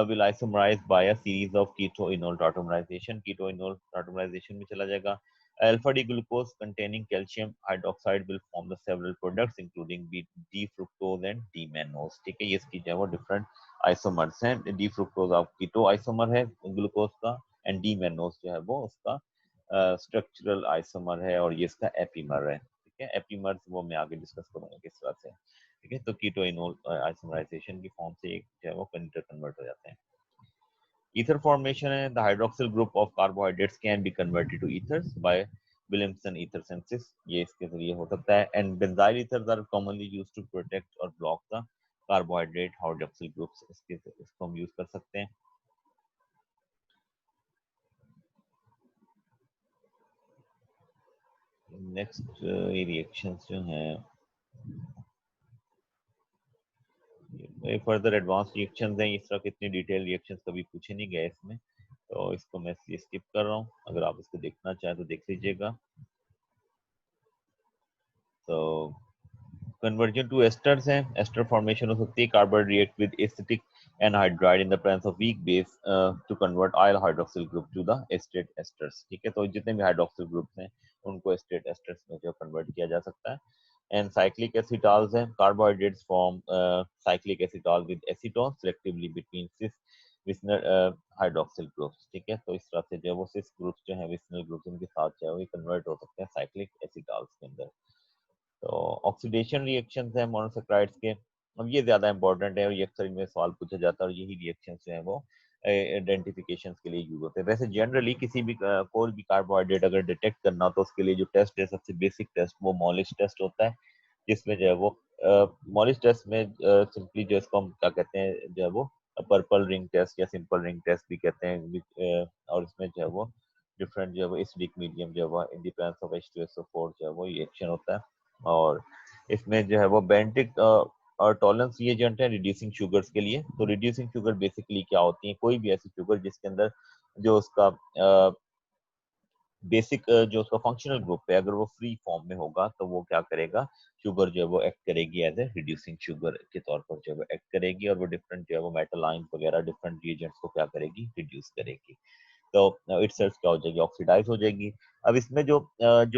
will isomerize by a series of keto-enol tautomerization. Keto-enol tautomerization में चला जाएगा। Alpha D glucose containing calcium hydroxide will form the several products including D fructose and D mannose। ठीक है, ये इसकी जो है वो डिफरेंट आइसोमर्स हैं। D fructose आप कीटो आइसोमर है ग्लूकोज का, एंड D mannose जो है वो उसका स्ट्रक्चरल आइसोमर है, और ये इसका एपीमर है। ठीक है, एपीमर्स वो मैं आगे डिस्कस करूंगा किस तरह से। ठीक है, तो कीटो-इनोल आइसोमराइजेशन की फॉर्म से एक जो है वो कन्वर्ट हो जाते हैं। Ether formation है, the hydroxyl group of carbohydrates can be converted to ethers by Williamson ether synthesis। ये इसके जरिए हो सकता है। And benzyl ethers are commonly used to protect or block the carbohydrate hydroxyl groups। इसको हम यूज कर सकते हैं। नेक्स्ट रिएक्शंस जो हैं, फर्दर एडवांस रिएक्शंस हैं। इस तरह के इतनी डिटेल रिएक्शंस कभी पूछे नहीं गए इसमें, तो इसको मैं स्किप कर रहा हूँ। अगर आप इसको देखना चाहें तो देख लीजिएगा। तो कन्वर्जन टू एस्टर्स हैं, एस्टर फॉर्मेशन हो सकती है। Carbon react with acetic anhydride in the presence of weak base to convert all hydroxyl group to the acetate esters. ठीक है, तो जितने भी हाइड्रोक्सिल ग्रुप्स हैं उनको एस्टेट एस्टर्स में जो कन्वर्ट किया जा सकता है। एंड साइक्लिक एसिटाल्स हैं, carbohydrates form cyclic acetal with acetone selectively between cis vicinal hydroxyl groups. ठीक है, तो इस तरह से जो वो सिस ग्रुप्स जो है विस्नर ग्रुप्स उनके साथ जो है वो कन्वर्ट हो सकते हैं साइक्लिक एसिटाल्स के अंदर। तो ऑक्सीडेशन रिएक्शंस है मोनोसैकेराइड्स के। अब ये ज्यादा इंपॉर्टेंट है और ये अक्सर इनमें सवाल पूछा जाता है, और यही रिएक्शंस जो है वो आइडेंटिफिकेशन के लिए यूज होते हैं। वैसे जनरली किसी भी कोई भी कार्बोहाइड्रेट अगर डिटेक्ट करना हो तो उसके लिए जो टेस्ट है सबसे बेसिक टेस्ट वो मॉलिस टेस्ट होता है, जिसमें जो है वो मॉलिस टेस्ट में सिंपली जो इसको हम क्या कहते हैं जो है वो पर्पल रिंग टेस्ट या सिंपल रिंग टेस्ट भी कहते हैं। और इसमें जो है वो डिफरेंट जो है वो एसिडिक मीडियम जो है वो इन द प्रेजेंस ऑफ H2SO4 जो है वो रिएक्शन होता है। और इसमें जो है वो बेंटिक और टॉलरेंस रिएजेंट है रिड्यूसिंग शुगर्स के लिए। तो रिड्यूसिंग शुगर बेसिकली क्या होती है, कोई भी ऐसी शुगर जिसके अंदर जो उसका बेसिक जो उसका फंक्शनल ग्रुप है अगर वो फ्री फॉर्म में होगा तो वो क्या करेगा, शुगर जो है वो एक्ट करेगी एज ए रिड्यूसिंग शुगर के तौर पर जो है वो एक्ट करेगी, और वो डिफरेंट जो है वो मेटल आयंस वगैरह डिफरेंट रिएजेंट्स को क्या करेगी, रिड्यूस करेगी। तो इटसेल्फ क्या हो जाएगी, ऑक्सीडाइज हो जाएगी। अब इसमें जो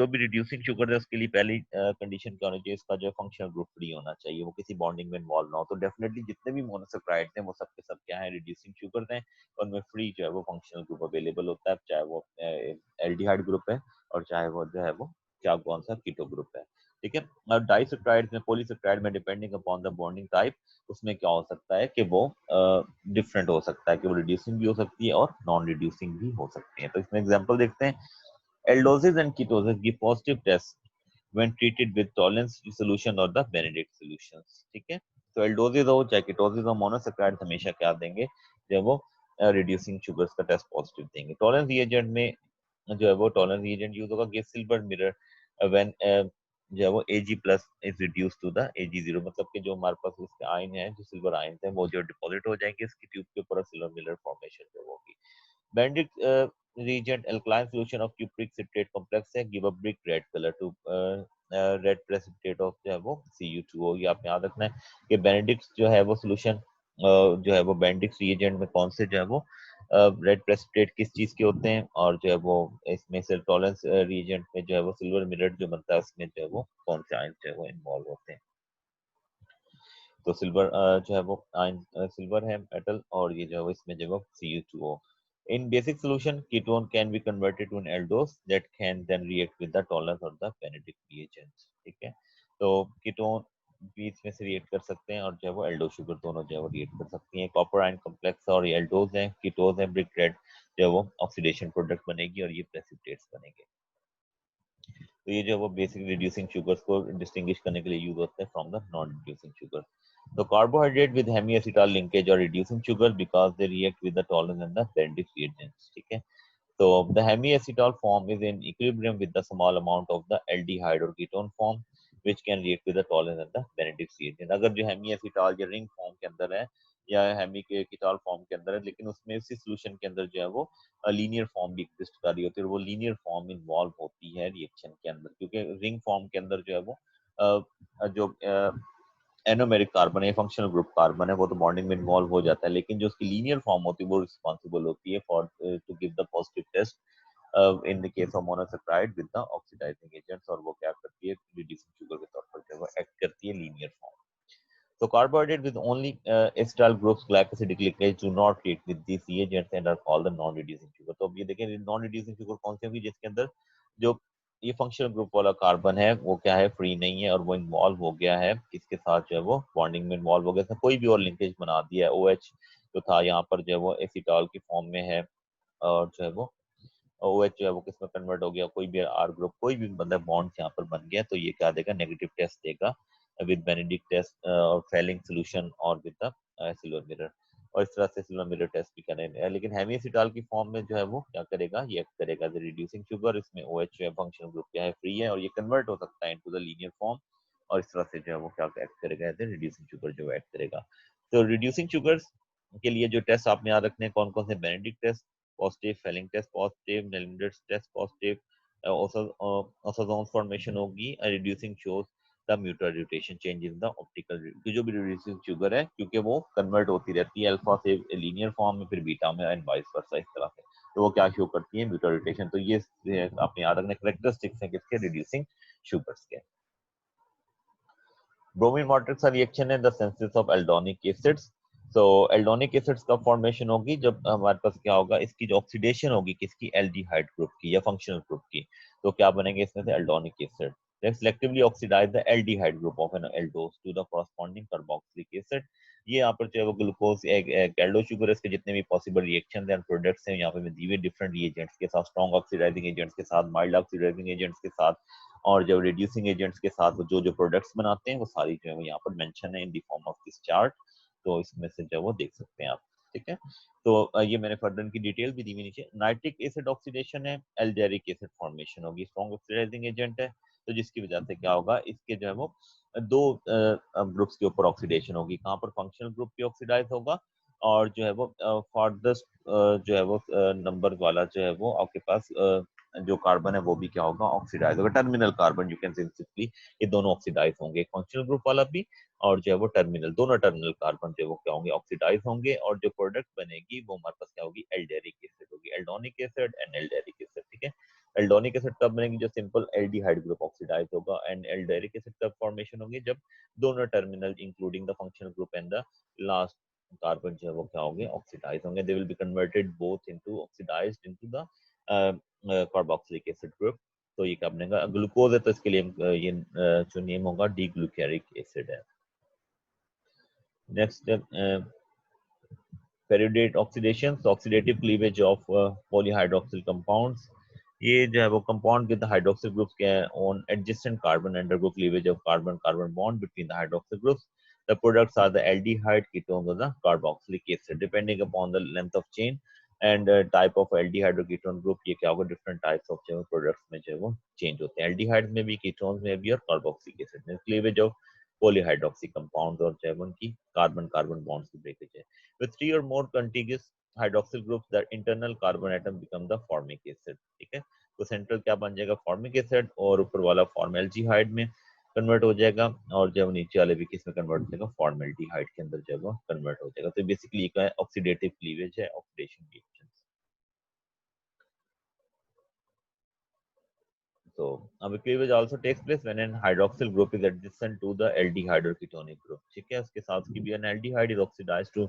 भी रिड्यूसिंग शुगर है उसके लिए पहली कंडीशन क्या होनी चाहिए, इसका जो फंक्शनल ग्रुप फ्री होना चाहिए, वो किसी बॉन्डिंग में इन्वॉल्व ना हो। तो डेफिनेटली जितने भी मोनोसैकेराइड्स हैं वो सब के सब क्या है, रिड्यूसिंग शुगर हैं, और उनमें फ्री जो है वो फंक्शनल ग्रुप अवेलेबल होता है, चाहे वो एल्डिहाइड ग्रुप है और चाहे वो जो है वो क्या कौन सा कीटो ग्रुप है। ठीक है, और डाइसैकेराइड्स में पॉलीसैकेराइड में depending upon the bonding type उसमें क्या हो सकता है कि वो डिफरेंट हो सकता है, कि वो रिड्यूसिंग भी हो सकती है और नॉन रिड्यूसिंग भी हो सकती है। तो इसमें एग्जांपल देखते हैं। Aldoses and ketoses give positive test when treated with Tollens solution और द बेनेडिक्ट सॉल्यूशंस। ठीक है, तो एल्डोसिस हो चाहे कीटोसिस हो, मोनोसैकेराइड हमेशा क्या देंगे, जब वो रिड्यूसिंग शुगर्स का टेस्ट पॉजिटिव देंगे। टॉलरेंस रिएजेंट में जो है वो टॉलरेंस रिएजेंट यूज होगा, गिव सिल्वर मिरर व्हेन जो है वो Ag plus is reduce to the Ag0, मतलब कि जो हमारे पास इसके आयन है, जो सिल्वर आयन है वो जो डिपॉजिट हो जाएंगे इसकी ट्यूब के ऊपर, सिल्वर मिरर फॉर्मेशन जो होगी। बैंडिक reagent alkaline solution of cupric citrate complex है, give a brick red color to red precipitate of जो है वो Cu2O। ये आप याद रखना है कि बेनेडिक्ट जो है वो सोल्यूशन जो है वो बेनेडिक्ट रिएजेंट में कौन से जो है वो रेड प्रेसिपिटेट किस चीज के होते हैं, और जो है वो इसमें से टॉलरेंस रिएजेंट में जो है वो सिल्वर मिरर जो बनता है उसमें जो है वो कौन से आयन जो है वो इन्वॉल्व होते हैं। तो सिल्वर जो है वो आयन सिल्वर है मेटल, और ये जो है वो इसमें जो है वो Cu2O। In basic solution, ketone can be converted to an aldose that can then react with the tolerance or the Benedict reagents। ठीक है, तो कीटोन भी इसमें से रिएक्ट कर सकते हैं, और जो है वो एल्डो शुगर दोनों जो है वो रिएक्ट कर सकती हैं। कॉपर आयन कॉम्प्लेक्स और ये एल्डोज हैं, कीटोज हैं, ब्रिक रेड जो है वो ऑक्सीडेशन प्रोडक्ट बनेगी और ये प्रेसिपिटेट्स बनेंगे। तो ये जो वो बेसिक रिड्यूसिंग शुगर्स को डिस्टिंग्विश करने के लिए यूज होते हैं from the non reducing sugar. तो कार्बोहाइड्रेट विद हेमीएसिटाल लिंकेज और reducing sugar because they react with the tolerance and the Benedict reagents. ठीक है, so the hemiacetal form is in equilibrium with the small amount of the aldehyde or ketone form which can react with the tolerance and the Benedict reagent। अगर जो hemiacetal या ring form के अंदर है या हेमिकेटॉल form के अंदर है, लेकिन उसमें इसी सोल्यूशन के अंदर जो है वो लीनियर फॉर्म भी एग्जिस्ट कर रही होती है, और वो लीनियर फॉर्म इन्वॉल्व होती है रिएक्शन के अंदर, क्योंकि रिंग फॉर्म के अंदर जो है वो जो एनोमेरिक कार्बन है, फंक्शनल ग्रुप कार्बन है, वो तो बॉन्डिंग में इन्वॉल्व हो जाता है, लेकिन जो उसकी लीनियर फॉर्म होती है वो रिस्पॉन्सिबल होती है for to give the positive test in the case of monosaccharide with the oxidising agents, और वो क्या करती है रिड्यूसिंग शुगर के तौर पर जो वो एक्ट करती है linear form. So carbohydrate with only acetyl groups glycosidic linkage do not react with these reagents and are called the non-reducing sugar। तो अब ये देखें non-reducing sugar कौन सी होगी, जिसके अंदर जो ये फंक्शनल ग्रुप वाला कार्बन है वो क्या है, फ्री नहीं है, और वो इन्वॉल्व हो गया है किसके साथ, जो है वो बॉन्डिंग में इन्वॉल्व हो गया था, कोई भी और लिंकेज बना दिया है। OH जो था यहाँ पर जो है वो एसिटॉल की फॉर्म में है, और जो है वो OH जो है वो किस में कन्वर्ट हो गया, कोई भी R ग्रुप, कोई भी मतलब बॉन्ड यहाँ पर बन गया, तो ये क्या देगा, नेगेटिव टेस्ट देगा विद बेनेडिक्ट टेस्ट और फेलिंग सोल्यूशन और विद द सिल्वर मिरर, और इस तरह से सिल्वर मिरर टेस्ट भी करेंगे। लेकिन हेमीएसिटाल की फॉर्म में जो है वो क्या करेगा, ये एक्ट करेगा द रिड्यूसिंग शुगर। इसमें OH जो है फंक्शनल ग्रुप क्या है, फ्री है, और ये कन्वर्ट हो सकता है इनटू द लीनियर फॉर्म, और इस तरह से जो है वो क्या एक्ट करेगा, रिड्यूसिंग शुगर जो एक्ट करेगा। तो रिड्यूसिंग शुगर्स के लिए जो टेस्ट आपने याद रखने हैं कौन कौन से, Benedict test positive, Fehling test positive, Nylander's test positive, osazone formation होगी, reducing shows the mutarotation change in the optical, जो भी रिड्यूसिंग शुगर है क्योंकि वो कन्वर्ट होती रहती है अल्फा से लीनियर फॉर्म में, फिर बीटा में, एंड वाइस वर्सा, इस तरह से, तो वो क्या शो करती है, म्यूटर रोटेशन। तो ये आपने याद रखने कैरेक्टरिस्टिक्स हैं किसके, रिड्यूसिंग शुगर्स के। ब्रोमीन वाटर का रिएक्शन है द सिंथेसिस ऑफ एल्डोनिक एसिड्स। तो एल्डोनिक एसिड्स का फॉर्मेशन होगी जब हमारे पास क्या होगा, इसकी जो ऑक्सीडेशन होगी किसकी, एल्डिहाइड ग्रुप की या फंक्शनल ग्रुप की, तो क्या बनेंगे इसमें से, एल्डोनिक acid. Then selectively oxidize the aldehyde group of an aldose to the corresponding carboxylic acid। ये यहाँ पर जो है वो ग्लूकोज एल्डो शुगर, इसके जितने भी पॉसिबल रिएक्शन एंड प्रोडक्ट्स हैं यहाँ पे मैं दिए डिफरेंट रिएजेंट्स के साथ, स्ट्रॉन्ग ऑक्सीडाइजिंग एजेंट्स के साथ, माइल्ड ऑक्सीडाइजिंग एजेंट्स के साथ, और जब रिड्यूसिंग एजेंट्स के साथ वो जो जो प्रोडक्ट्स बनाते हैं वो सारी जो है वो यहाँ पर मेंशन है इन the form of this chart, तो इसमें से जो वो देख सकते हैं आप, ठीक है। तो ये मैंने फर्दर की डिटेल भी दी हुई नीचे। नाइट्रिक एसिड ऑक्सीडेशन है, एल्डेरिक एसिड फॉर्मेशन होगी, स्ट्रॉन्ग ऑक्सीडाइजिंग एजेंट है, तो जिसकी वजह से क्या होगा, इसके जो है वो दो ग्रुप्स के ऊपर ऑक्सीडेशन होगी, कहाँ पर, फंक्शनल ग्रुप पे ऑक्सीडाइज होगा, और जो है वो फॉरदस्ट जो है वो नंबर वाला जो है वो आपके पास जो कार्बन है वो भी क्या होगा, ऑक्सीडाइज होगा, terminal carbon you can say simply, ये दोनों ऑक्सीडाइज होंगे, फंक्शनल ग्रुप वाला भी और जो है वो टर्मिनल, दोनों टर्मिनल कार्बन जो है वो क्या होंगे, ऑक्सीडाइज होंगे, और जो प्रोडक्ट बनेगी वो हमारे पास क्या होगी, एल्डेरिक एसिड होगी, aldonic acid and aldaric acid, ठीक है। एल्डोनिक एसिड कब बनेगी, जो सिंपल एल्डिहाइड ग्रुप ऑक्सीडाइज होगा, एंड एल्डेरिक एसिड कब फॉर्मेशन होगी, जब दोनों terminal including the functional group and the last carbon जो है वो क्या होंगे, ऑक्सीडाइज होंगे, they will be converted both into oxidised into the carboxylic acid group. तो ये क्या बनेगा, ग्लूकोज है तो इसके लिए ये जो नेम होगा डी ग्लूकेरिक एसिड है। Next periodate oxidation, oxidative cleavage of polyhydroxyl compounds, ये जो है वो कंपाउंड विद हाइड्रोक्सिल ग्रुप्स के on adjacent carbon undergo cleavage of carbon carbon bond between the hydroxyl groups, the products are the aldehyde ketones or the carboxylic acid depending upon the length of chain and type of aldehyde और ketone group, ये क्या होगा, different types of जो products में जो है वो change होते हैं, एल्डिहाइड में भी, कीटोन्स में भी, और कार्बोक्सिलिक एसिड में, क्लीवेज ऑफ पॉलीहाइड्रोक्सी कंपाउंड्स, और जो है उनकी कार्बन कार्बन बॉन्ड्स की ब्रेकेज है। with 3 or more contiguous hydroxyl groups that internal carbon atom become the formic acid, ठीक है। तो सेंट्रल क्या बन जाएगा, फॉर्मिक एसिड, और ऊपर वाला फॉर्मेल्डिहाइड में कन्वर्ट हो जाएगा, और जब नीचे वाले भी किस में कन्वर्ट हो जाएगा, फॉर्मेल्डिहाइड के अंदर जब वो कन्वर्ट हो जाएगा। तो बेसिकली क्या है, ऑक्सीडेटिव क्लीवेज है, oxidation reaction. So a cleavage also takes place when an hydroxyl group is adjacent to the aldehyde or ketonic group, ठीक है। उसके साथ की भी an aldehyde is oxidized to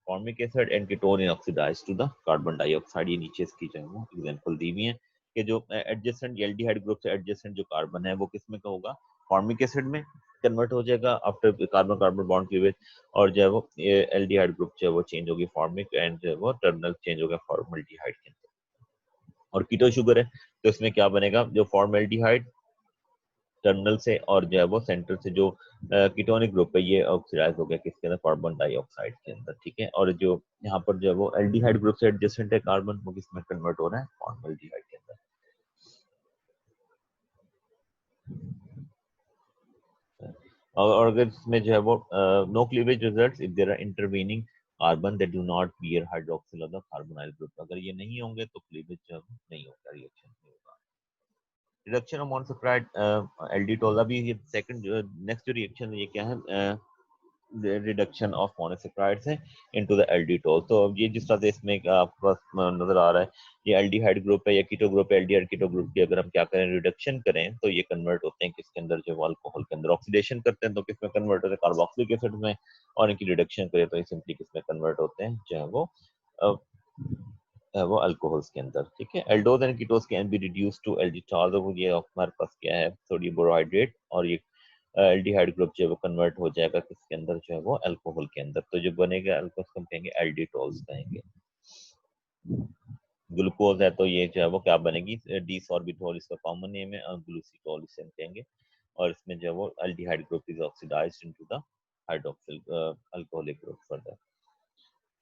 formic acid and ketone is oxidized to the carbon dioxide। ये नीचे इसकी जो है वो एग्जांपल दी हुई है कि जो एडजेसेंट एल्डिहाइड ग्रुप से एडजेसेंट जो कार्बन है वो किस में का होगा, फॉर्मिक एसिड में कन्वर्ट हो जाएगा after carbon carbon bond cleavage, और जो है वो एल्डिहाइड ग्रुप जो है वो चेंज होगी फॉर्मिक, एंड जो है वो टर्मिनल चेंज होगा फॉर्मल्डिहाइड के अंदर। और कीटो शुगर है तो इसमें क्या बनेगा, जो फॉर्मेल्डिहाइड टर्मिनल से, और जो है वो सेंटर से जो कीटोनिक ग्रुप है ये ऑक्सीडाइज हो गया किसके अंदर, कार्बन डाइऑक्साइड के अंदर, ठीक है। और जो यहाँ पर जो है वो एल्डिहाइड ग्रुप से एडजेसेंट है कार्बन, वो किसमें कन्वर्ट हो रहा है, फॉर्मेल्डिहाइड के अंदर। और अगर इसमें जो है वो no cleavage results if there are intervening carbon that do not bear hydroxyl of the carbonyl group. अगर ये नहीं होंगे तो क्लीवेज जो नहीं होगा, रिएक्शन नहीं होगा। Reduction of monosaccharide alditol. अभी ये सेकंड नेक्स्ट जो रिएक्शन है ये क्या है, रिडक्शन ऑफ मोनोसेक्राइड्स है इनटू द एल्डिटोल। तो अब ये जिस तरह से इसमें आपको नजर आ रहा है, ये एल्डिहाइड ग्रुप है या कीटो ग्रुप है, एल्डिहाइड कीटो ग्रुप की अगर हम क्या करें, रिडक्शन करें, तो ये कन्वर्ट होते हैं किसके अंदर, जो अल्कोहल के अंदर। ऑक्सीडेशन करते हैं तो किसमें कन्वर्ट होते हैं, कार्बोक्सिलिक एसिड में। और इनकी रिडक्शन करें तो ये सिंपली किसमें कन्वर्ट होते हैं, जो है वो अल्कोहल्स के अंदर। ठीक है, aldose and ketose can be reduce to alditol. तो ये हमारे पास क्या है, सोडियम बोरोहाइड्रेट, और ये एल्डिहाइड ग्रुप जो है वो कन्वर्ट हो जाएगा किसके अंदर, जो है वो अल्कोहल के अंदर। तो जो बनेगा अल्कोहल को हम कहेंगे एल्डिटोल्स कहेंगे। ग्लूकोज है तो ये जो है वो क्या बनेगी, डीसॉर्बिटोल इसका कॉमन नेम है, और ग्लूसीटोल इसे हम कहेंगे। और इसमें जो है वो aldehyde group is oxidized into the hydroxyl alcoholic group further.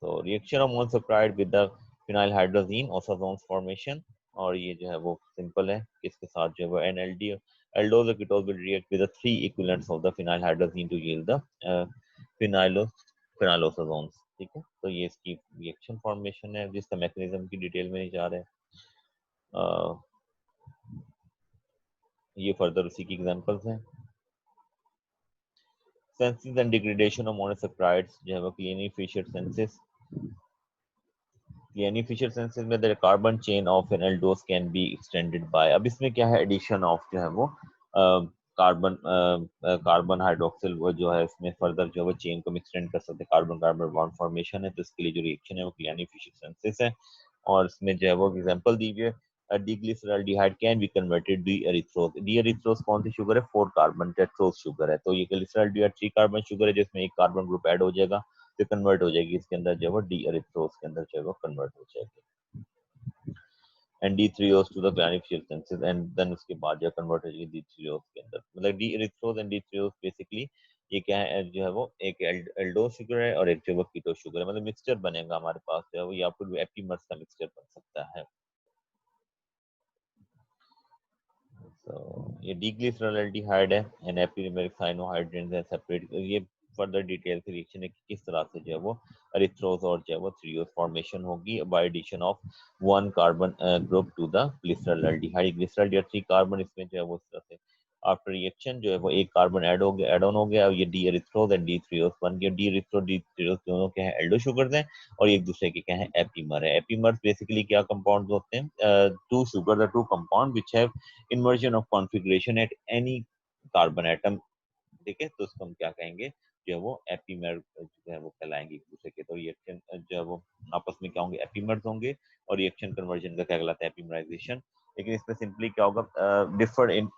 तो reaction of monosaccharide with the phenyl hydrazine osazones formation. और ये जो है वो सिंपल है, इसके साथ जो है वो एनएलडी एल्डोज और ketose will react with the three equivalents of the phenyl hydrazine to yield the phenyl phenylosazones. ठीक है, तो ये इसकी रिएक्शन फॉर्मेशन है, जिसका मैकेनिज्म की डिटेल में नहीं जा रहे हैं। ये फर्दर उसी की एग्जांपल्स हैं। Synthesis and degradation of monosaccharides, जो है वो क्लीनी फिशर सेंसेस। यानी फिशर सेंसेस में the carbon chain of an aldose can be extended by. अब इसमें क्या है, एडिशन ऑफ जो है वो कार्बन कार्बन हाइड्रोक्सिल वो जो है इसमें फर्दर जो है वो चेन को एक्सटेंड कर सकते हैं, कार्बन कार्बन बॉन्ड फॉर्मेशन है। तो इसके लिए जो रिएक्शन है वो क्लियानी फिशर सेंसेस है। और इसमें जो है वो एग्जांपल दी हुई है, D glyceraldehyde can be converted D erythrose. D erythrose कौन सी शुगर है, 4 कार्बन टेट्रोज शुगर है। तो ये ग्लिसरॉल्डिहाइड 3 कार्बन शुगर है, जिसमें एक कार्बन ग्रुप ऐड हो जाएगा, तो कन्वर्ट हो जाएगी इसके अंदर, जो है वो डी एरिथ्रोज के अंदर जो है वो कन्वर्ट हो जाएगी। And D threose to the beneficial senses, and then उसके बाद जो कन्वर्ट हो जाएगी डी थ्रियोज के अंदर। मतलब D erythrose and D threose basically ये क्या है, जो है वो एक एल्डोज शुगर है और एक जो है वो कीटो शुगर है। मतलब मिक्सचर बनेगा हमारे पास, जो है वो या फिर एपीमर्स का मिक्सचर बन सकता है। तो ये डीग्लिसरॉल्डिहाइड है एंड एपिमेरिक साइनोहाइड्रेट्स है सेपरेट। ये फर्दर डिटेल से रिएक्शन है कि किस तरह से जो है वो एरिथ्रोज और जो है वो थ्रियोज फॉर्मेशन होगी by addition of one carbon group to the glyceraldehyde. Glyceraldehyde 3 carbon, इसमें जो है वो इस तरह से आफ्टर रिएक्शन जो है वो एक कार्बन ऐड हो गया, ऐड ऑन हो गया, और ये डी एरिथ्रोज एंड डी थ्रियोज बन गया। डी एरिथ्रो डी थ्रियोज दोनों क्या है, एल्डो शुगर्स हैं, और एक दूसरे के क्या है, एपीमर है। एपीमर बेसिकली क्या कंपाउंड्स होते हैं, two sugar the two compound which have inversion of configuration at any carbon atom. ठीक है, तो उसको हम क्या कहेंगे, जो है वो एपीमर जो है वो कहलाएंगे एक दूसरे के। तो रिएक्शन जो है वो आपस में क्या होंगे, एपीमर्स होंगे, और रिएक्शन कन्वर्जन का क्या कहलाता है, एपीमराइजेशन। लेकिन इसमें सिंपली क्या होगा, differ in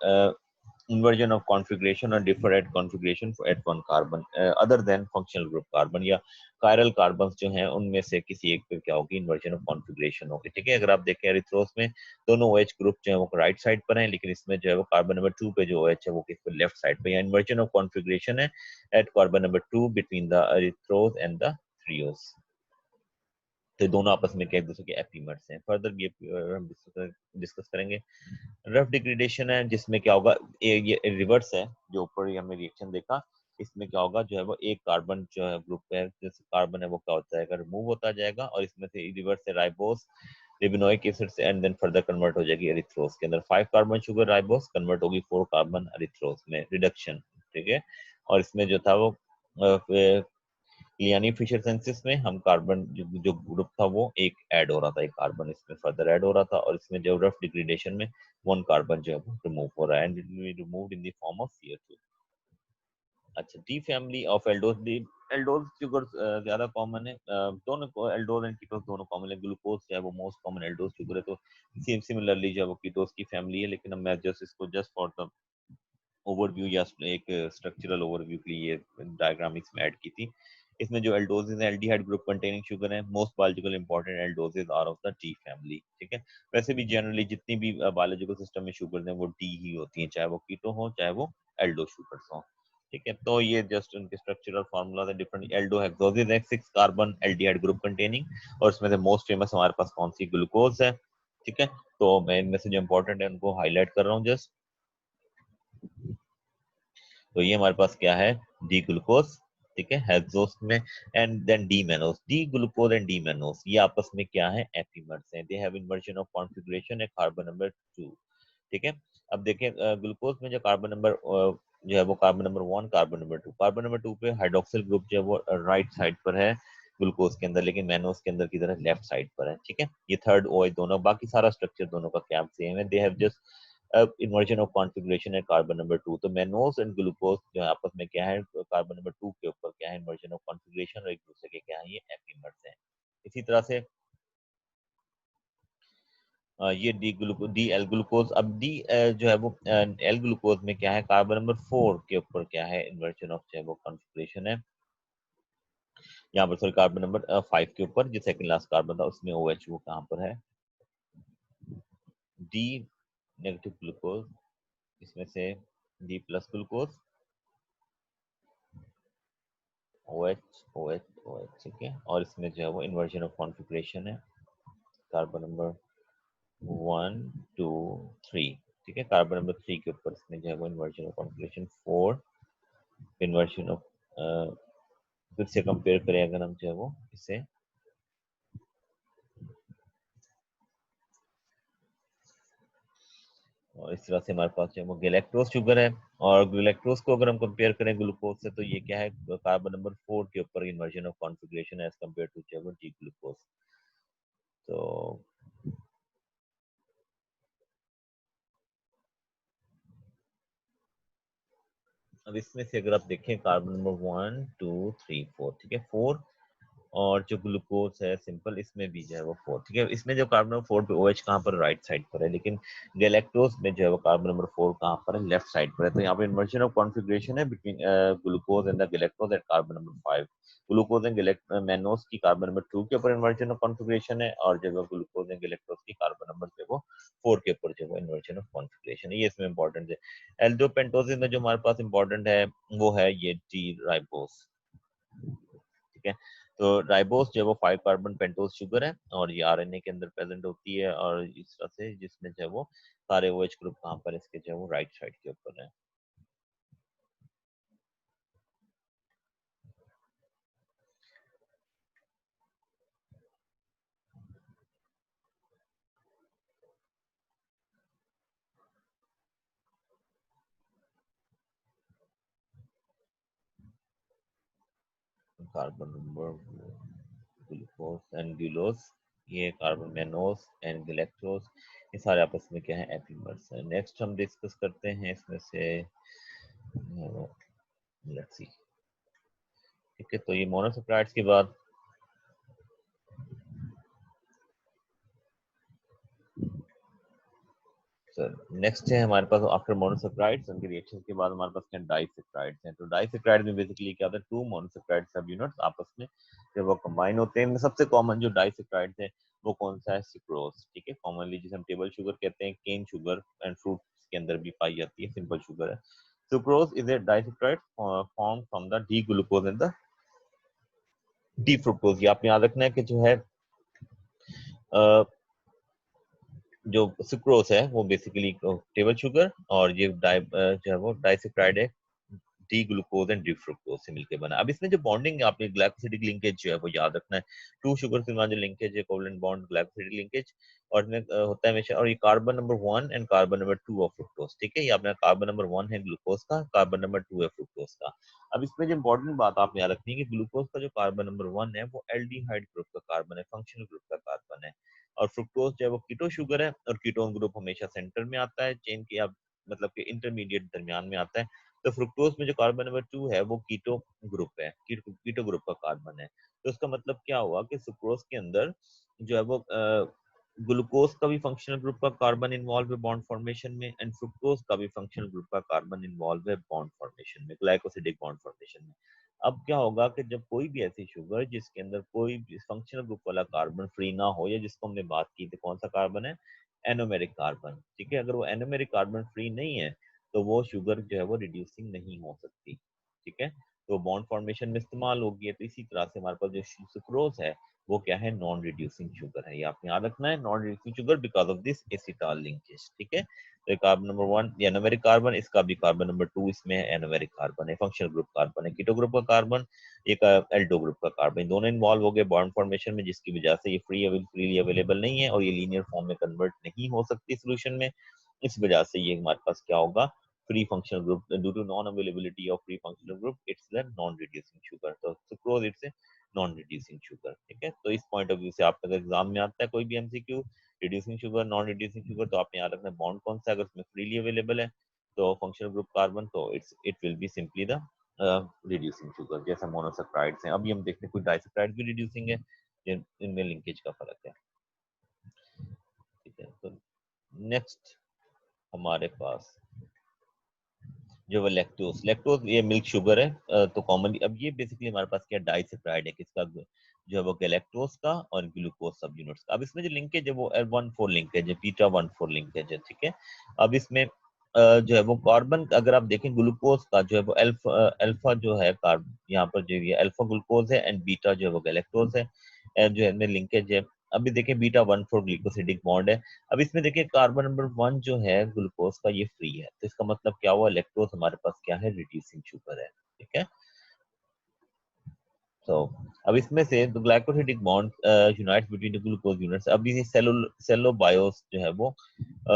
inversion of configuration or differ at configuration for at one carbon other than functional group carbon या chiral carbons जो हैं उनमें से किसी एक पे क्या होगी, inversion of configuration होगी। ठीक है, अगर आप देखें एरिथ्रोस में दोनों OH ग्रुप जो है वो राइट साइड पर हैं, लेकिन इसमें जो है वो कार्बन नंबर 2 पे जो OH है वो किस पे, लेफ्ट साइड पे। या inversion of configuration है at carbon number 2 between the erythros and the threos। तो दोनों आपस में क्या एक दूसरे के एपीमर्स हैं। फर्दर ये हम डिस्कस करेंगे। रफ डिग्रेडेशन है, जिसमें क्या होगा, ये रिवर्स है, जो ऊपर हमने रिएक्शन देखा, इसमें क्या होगा, जो है वो एक कार्बन जो है ग्रुप है, जैसे कार्बन है वो क्या होता है, अगर रिमूव होता जाएगा, और इसमें से रिवर्स से राइबोस रिबोनुक्लिक एसिड से, एंड देन फर्दर कन्वर्ट हो जाएगी एरिथ्रोज के अंदर। 5 कार्बन शुगर राइबोस कन्वर्ट होगी 4 कार्बन एरिथ्रोज में, रिडक्शन। ठीक है, और इसमें जो था वो यानी फिशर सेंसिस में हम कार्बन जो ग्रुप था वो एक ऐड हो रहा था, एक कार्बन इसमें फर्दर ऐड हो रहा था, और इसमें जो रफ डिग्रेडेशन में 1 कार्बन जो है वो रिमूव हो रहा है, and removed in the form of CO2। अच्छा, D family of aldose. D aldose sugar ज्यादा कॉमन है, दोनों को एल्डोज एंड कीटोज दोनों कॉमन है। ग्लूकोज जो है वो मोस्ट कॉमन एल्डोज शुगर है, तो सेम सिमिलरली जो है वो कीटोज की फैमिली है। लेकिन मैं जस्ट इसको जस्ट फॉर द ओवरव्यू या एक स्ट्रक्चरल ओवरव्यू के लिए डायग्राम इसमें ऐड की थी। इसमें जो एल्डोजेज है, एल्डिहाइड ग्रुप कंटेनिंग शुगर है, most biological important aldoses are of the D family. ठीक है, वैसे भी जनरली जितनी भी बायोलॉजिकल सिस्टम में शुगर हैं वो डी ही होती हैं, चाहे वो कीटो हो चाहे वो एल्डो शुगर्स हो। ठीक है, तो ये जस्ट उनके स्ट्रक्चरल फार्मूला है डिफरेंट। एल्डो हेक्सोजेज है 6 कार्बन एल्डिहाइड ग्रुप कंटेनिंग, और इसमें से मोस्ट फेमस हमारे पास कौन सी, ग्लूकोज है। ठीक है, तो मैं इनमें से जो इंपॉर्टेंट है उनको हाईलाइट कर रहा हूँ जस्ट। तो ये हमारे पास क्या है, डी ग्लूकोज, ठीक है, हेक्सोस में, and then D mannose, D glucose and D mannose ये आपस में क्या है, एफिमर्स हैं, they have inversion of configuration है कार्बन नंबर 2। ठीक है, अब देखें ग्लूकोज में जो कार्बन नंबर जो है वो carbon number 1, carbon number 2, carbon number 2 पे हाइड्रोक्सिल ग्रुप जो है वो राइट साइड पर है ग्लूकोज के अंदर, लेकिन मेनोस के अंदर की तरह लेफ्ट साइड पर है। ठीक है, ये थर्ड ओ दोनों, बाकी सारा स्ट्रक्चर दोनों का क्या सेम है, they have just inversion of configuration है कार्बन नंबर 2। तो मेनोस एंड ग्लूकोज जो है आपस में क्या है, कार्बन नंबर 2 के ऊपर क्या है, इन्वर्जन ऑफ कॉन्फ़िगरेशन, और एक दूसरे के क्या है, ये एफिमर्स हैं। इसी तरह से ये डी एल ग्लूकोज, अब डी जो है वो एल ग्लूकोज में क्या है, कार्बन नंबर 4 के ऊपर क्या है, इन्वर्जन ऑफ जो है वो कॉन्फ़िगरेशन है। यहाँ पर सॉरी कार्बन नंबर 5 के ऊपर जो सेकंड लास्ट कार्बन था उसमें ओ एच वो कहाँ पर है, डी नेगेटिव ग्लूकोज, इसमें से D plus glucose, O H O H O H, ठीक है, और इसमें जो है वो इन्वर्जन ऑफ कॉन्फ़िगरेशन है कार्बन नंबर 1 2 3। ठीक है, कार्बन नंबर 3 के ऊपर इसमें जो है वो inversion of configuration 4, inversion of फिर से कंपेयर करें अगर हम जो है वो इसे, और इस तरह से हमारे पास जो है वो गैलेक्टोज शुगर है, और गैलेक्टोज को अगर हम कंपेयर करें ग्लूकोज से तो ये क्या है, कार्बन नंबर 4 के ऊपर inversion of configuration as compare to जो है वो डी ग्लूकोज। तो अब इसमें से अगर आप देखें कार्बन नंबर 1 2 3 4, ठीक है 4, और जो ग्लूकोज है सिंपल इसमें भी जो है वो 4। ठीक है, इसमें जो कार्बन नंबर 4 पे OH कहाँ पर, राइट साइड पर है, लेकिन गैलेक्टोज में जो है वो कार्बन नंबर 4 कहाँ पर है, लेफ्ट साइड पर है। तो यहाँ पे इन्वर्जन ऑफ कॉन्फ़िगरेशन है between glucose and the galactose at carbon number 5। Glucose and mannose की कार्बन नंबर 2 के ऊपर इन्वर्जन ऑफ कॉन्फ़िगरेशन है, और जो ग्लूकोज एंड गैलेक्टोज की कार्बन नंबर जो है वो 4 के ऊपर जो है इन्वर्जन ऑफ कॉन्फ़िगरेशन है। ये इसमें इंपॉर्टेंट है। एल्डोपेंटोसिस में जो हमारे पास इंपॉर्टेंट है वो है ये डी राइबोस। ठीक है, तो राइबोस जो है वो 5 कार्बन पेंटोज शुगर है, और ये आरएनए के अंदर प्रेजेंट होती है, और इस तरह से जिसमें जो है वो सारे OH ग्रुप कहाँ पर इसके जो है वो राइट साइड के ऊपर है। कार्बन नंबर ग्लूकोज एंड ग्लूलोज, ये कार्बन मेनोस एंड गैलेक्टोज, ये सारे आपस में क्या है, एफिमर्स है। नेक्स्ट हम डिस्कस करते हैं इसमें से, लेट्स सी। ठीक है, तो ये मोनोसैकराइड्स के बाद सर नेक्स्ट है हमारे पास आफ्टर मोनोसैकराइड्स, उनके रिएक्शन के बाद हमारे पास क्या डाइसैकराइड्स हैं। तो डाइसैकराइड में बेसिकली क्या होता है, टू मोनोसैकराइड सब यूनिट्स आपस में जब वो कंबाइन होते हैं। सबसे कॉमन जो डाइसैकराइड है वो कौन सा है, सुक्रोज। ठीक है, कॉमनली जिसे हम टेबल शुगर कहते हैं, केन शुगर एंड फ्रूट के अंदर भी पाई जाती है, सिंपल शुगर है। Sucrose is a disaccharide form from the D glucose and the D fructose. ये आप याद रखना है कि जो है जो सुक्रोज है वो बेसिकली टेबल शुगर, और ये जो है वो डाइसैकराइड है D glucose and D fructose से मिलकर बना। अब इसमें जो बॉन्डिंग आपने ग्लाइकोसिडिक लिंकेज जो है वो याद रखना है, टू शुगर के जो लिंकेज है कोवलेंट बॉन्ड ग्लाइकोसिडिक लिंकेज, और इसमें होता है हमेशा, और ये carbon number 1 and carbon number 2 of fructose. ठीक है, ये अपना कार्बन नंबर 1 है ग्लूकोज का, कार्बन नंबर 2 है फ्रुक्टोज का। अब इसमें जो इंपॉर्टेंट बात आपने याद रखनी है कि ग्लूकोज का जो कार्बन नंबर 1 है वो एल्डिहाइड ग्रुप का कार्बन है, फंक्शनल ग्रुप का कार्बन है, और फ्रुक्टोज जो है वो कीटो शुगर है, और कीटोन ग्रुप हमेशा सेंटर में आता है चेन के, या मतलब कि इंटरमीडिएट दरमियान में आता है। तो फ्रुक्टोज में जो कार्बन नंबर 2 है वो कीटो ग्रुप है, कीटो ग्रुप का कार्बन है। तो इसका मतलब क्या हुआ कि सुक्रोज के अंदर जो है वो ग्लूकोज का भी फंक्शनल ग्रुप का कार्बन इन्वॉल्व है बॉन्ड फॉर्मेशन में, एंड फ्रुक्टोज का भी फंक्शनल ग्रुप का कार्बन इन्वॉल्व है बॉन्ड फॉर्मेशन में, ग्लाइकोसिडिक बॉन्ड फॉर्मेशन में। अब क्या होगा कि जब कोई भी ऐसी शुगर जिसके अंदर कोई भी फंक्शनल ग्रुप वाला कार्बन फ्री ना हो, या जिसको हमने बात की थी कौन सा कार्बन है, एनोमेरिक कार्बन। ठीक है, अगर वो एनोमेरिक कार्बन फ्री नहीं है तो वो शुगर जो है वो रिड्यूसिंग नहीं हो सकती। ठीक है, तो बॉन्ड फॉर्मेशन में इस्तेमाल होगी। तो इसी तरह से हमारे पास जो सुक्रोज है वो क्या है, नॉन रिड्यूसिंग शुगर है। ये आपने याद रखना है, non reducing sugar because of this acetal linkage. ठीक है, तो कार्बन नंबर 1 ये एनोमेरिक कार्बन, इसका भी कार्बन नंबर 2 इसमें एनोमेरिक कार्बन है, फंक्शनल ग्रुप कार्बन है, कीटो ग्रुप का कार्बन, एक एल्डो ग्रुप का कार्बन, दोनों इन्वॉल्व हो गए बॉन्ड फॉर्मेशन में, जिसकी वजह से ये फ्रीली अवेलेबल नहीं है और ये लीनियर फॉर्म में कन्वर्ट नहीं हो सकती सोल्यूशन में। इस वजह से ये हमारे पास क्या होगा, free functional group, due to non availability of free functional group it's the non reducing sugar. तो sucrose it's a non reducing sugar. ठीक है, तो इस पॉइंट ऑफ व्यू से आपका अगर एग्जाम में आता है कोई भी MCQ, reducing sugar, non reducing sugar, तो आप याद रखना बॉन्ड कौन सा है, अगर उसमें फ्रीली अवेलेबल है तो फंक्शनल ग्रुप कार्बन, तो it will be simply the reducing sugar, जैसा मोनोसेक्राइड्स हैं। अभी हम देखते हैं कुछ डाइसेक्राइड्स भी रिड्यूसिंग है, इनमें लिंकेज का फर्क है। ठीक है, तो नेक्स्ट हमारे पास जो वो लैक्टोज, लैक्टोज ये मिल्क शुगर है। तो कॉमनली अब ये बेसिकली हमारे पास क्या डाइसेक्राइड है, किसका, जो है वो गैलेक्टोज का और ग्लूकोज सब यूनिट्स का। अब इसमें जो लिंकेज है वो L14 लिंकेज है, बीटा 14 लिंकेज है। ठीक है, अब इसमें जो है वो कार्बन, अगर आप देखें ग्लूकोज का जो है वो अल्फा जो है कार्ब, यहाँ पर जो ये अल्फा ग्लूकोज है एंड बीटा जो है वो गैलेक्टोज है, जो है इनमें लिंकेज है। अभी देखें बीटा 14 ग्लिकोसिडिक बॉन्ड है। अब इसमें देखिए कार्बन नंबर 1 जो है ग्लूकोज का, ये फ्री है, तो इसका मतलब क्या हुआ, लैक्टोज हमारे पास क्या है, रिड्यूसिंग शुगर है। ठीक है, तो अब इसमें से the glycosidic bond unites between the glucose units. अब ये सेलोबायोस जो है वो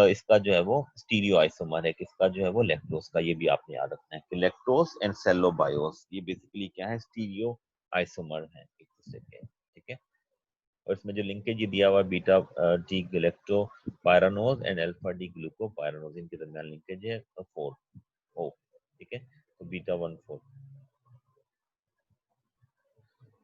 इसका जो है वो स्टीरियो आइसोमर है, किसका, जो है वो लैक्टोज का। ये भी आपने याद रखना है कि लैक्टोज एंड सेलोबायोस ये बेसिकली क्या है, स्टीरियो आइसोमर है एक दूसरे के। ठीक है, और इसमें जो लिंकेज ये दिया हुआ beta D galactopyranose and alpha D glucopyranose, इनके दरमियान लिंकेज है 4 ओ। ठीक है, तो बीटा 14।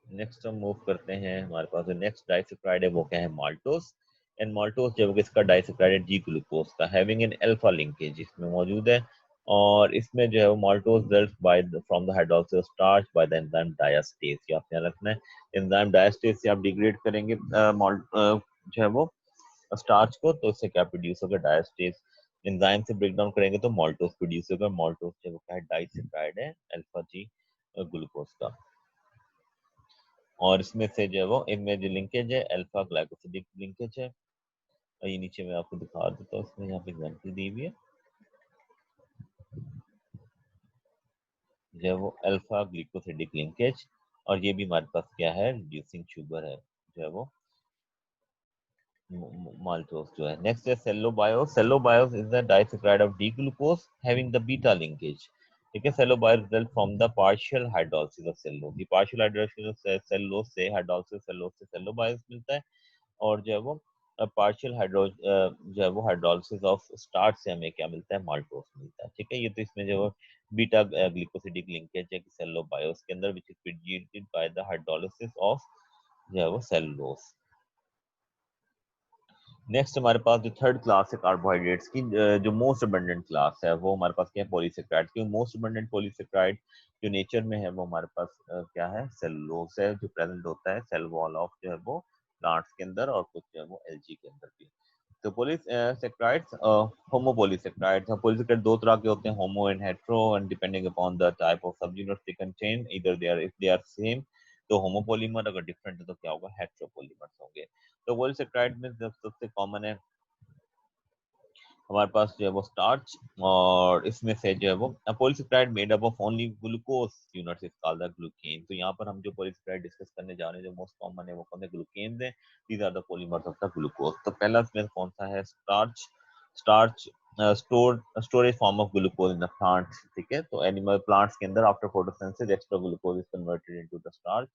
नेक्स्ट हम मूव करते हैं, हमारे पास जो नेक्स्ट डाइसेक्राइड है वो क्या है, माल्टोस। एंड माल्टोस जो है इसका डाइसेक्राइड है जी ग्लूकोज का, हैविंग एन अल्फा लिंकेज इसमें मौजूद है। और इसमें जो है वो maltose results bye from the hydrolysis of starch by the enzyme diastase. ये आपने याद रखना है, एंजाइम डायस्टेज से आप डिग्रेड करेंगे माल्ट जो है वो स्टार्च को, तो इससे क्या प्रोड्यूस होगा, डायस्टेज। एंजाइम से ब्रेक डाउन करेंगे तो माल्टोस प्रोड्यूस होगा। माल्टोस जो है वो क्या है, डाइसेक्राइड है अल्फा जी ग्लूकोज का। और इसमें से जो है वो इनमें जो लिंकेज है अल्फा ग्लाइकोसिडिक लिंकेज है। और ये नीचे मैं आपको दिखा देता हूँ, इसमें यहाँ पे एग्जाम्पल दी हुई है, जो है वो अल्फा ग्लाइकोसिडिक लिंकेज। और ये भी हमारे पास क्या है, रिड्यूसिंग शुगर है, जो है वो माल्टोस जो है। नेक्स्ट है cellobiose. Cellobiose is the disaccharide of D glucose having the beta linkage. ठीक है, cellobiose result from the partial hydrolysis of cellulose. ये पार्शियल हाइड्रोलिसिस ऑफ सेलुलोज से हाइड्रोलिसिस सेलुलोज से सेलोबायोस मिलता है। और जो है वो पार्शियल हाइड्रो जो है वो हाइड्रोलिसिस ऑफ स्टार्च से हमें क्या मिलता है, माल्टोस मिलता है। ठीक है, ये तो इसमें जो है बीटा ग्लिकोसिडिक लिंकेज है कि सेलोबायोस के अंदर, which is produced by the hydrolysis of जो है वो सेलुलोज। नेक्स्ट हमारे पास जो थर्ड क्लास है कार्बोहाइड्रेट्स की, जो मोस्ट अबंडेंट क्लास है वो हमारे पास क्या है, पॉलीसेक्राइड। क्यों मोस्ट अबंडेंट पॉलीसेक्राइड जो नेचर में है वो हमारे पास क्या है, सेलुलोज है, जो प्रेजेंट होता है सेल वॉल ऑफ जो है वो प्लांट्स के अंदर और कुछ जो है वो एल्गी के अंदर भी। तो पॉलीसेक्राइड्स होमोपॉलीसेक्राइड्स, पॉलीसेक्राइड दो तरह के होते हैं, homo and hetero, and depending upon the type of sub units they contain, either they are, if they are same तो होमोपॉलीमर, अगर डिफरेंट है तो क्या होगा, हेट्रोपॉलीमर्स होंगे। तो पॉलीसेक्राइड में सबसे कॉमन है हमारे पास जो है वो स्टार्च। और इसमें से जो है वो polysaccharide made up of only glucose units is called the glucan. तो यहाँ पर हम जो पॉलीसेक्राइड डिस्कस करने जा रहे हैं जो मोस्ट कॉमन है वो कौन है, ग्लूकेन है। These are the polymers of the glucose. तो पहला इसमें कौन सा है, starch. Starch storage form of glucose in the plants. ठीक है, तो एनिमल प्लांट्स के अंदर after photosynthesis extra glucose is converted into the starch.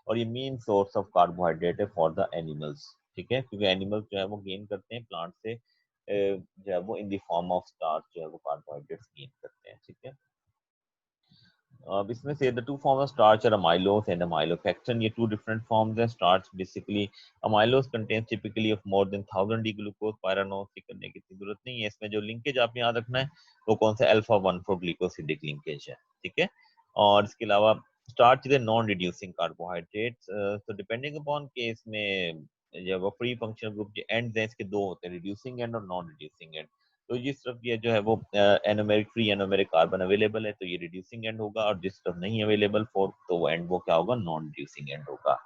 और ये मेन सोर्स ऑफ कार्बोहाइड्रेट है फॉर द एनिमल्स। ठीक है, क्योंकि एनिमल्स जो है वो गेन करते हैं प्लांट से जो है वो इन द फॉर्म ऑफ स्टार्च जो है वो कार्बोहाइड्रेट्स गेन करते हैं। ठीक है, अब इसमें से the two form of starch are amylose and amylopectin. ये टू डिफरेंट फॉर्म्स हैं। Starch basically amylose contains typically of more than 1000 D glucose, pyranose की करने की जरूरत नहीं है। इसमें जो लिंकेज आप याद रखना है वो कौन सा, अल्फा 14 ग्लिकोसिडिक लिंकेज है। ठीक है, और इसके अलावा starch is non reducing carbohydrates, तो डिपेंडिंग अपॉन केस में जब वो फ्री फंक्शनल ग्रुप जो एंड है इसके दो होते हैं, रिड्यूसिंग एंड और नॉन रिड्यूसिंग एंड। तो जिस तरफ ये जो है वो anomeric free anomeric carbon available है तो ये रिड्यूसिंग एंड होगा, और जिस तरफ नहीं अवेलेबल फॉर तो वो एंड वो क्या होगा, नॉन रिड्यूसिंग एंड होगा।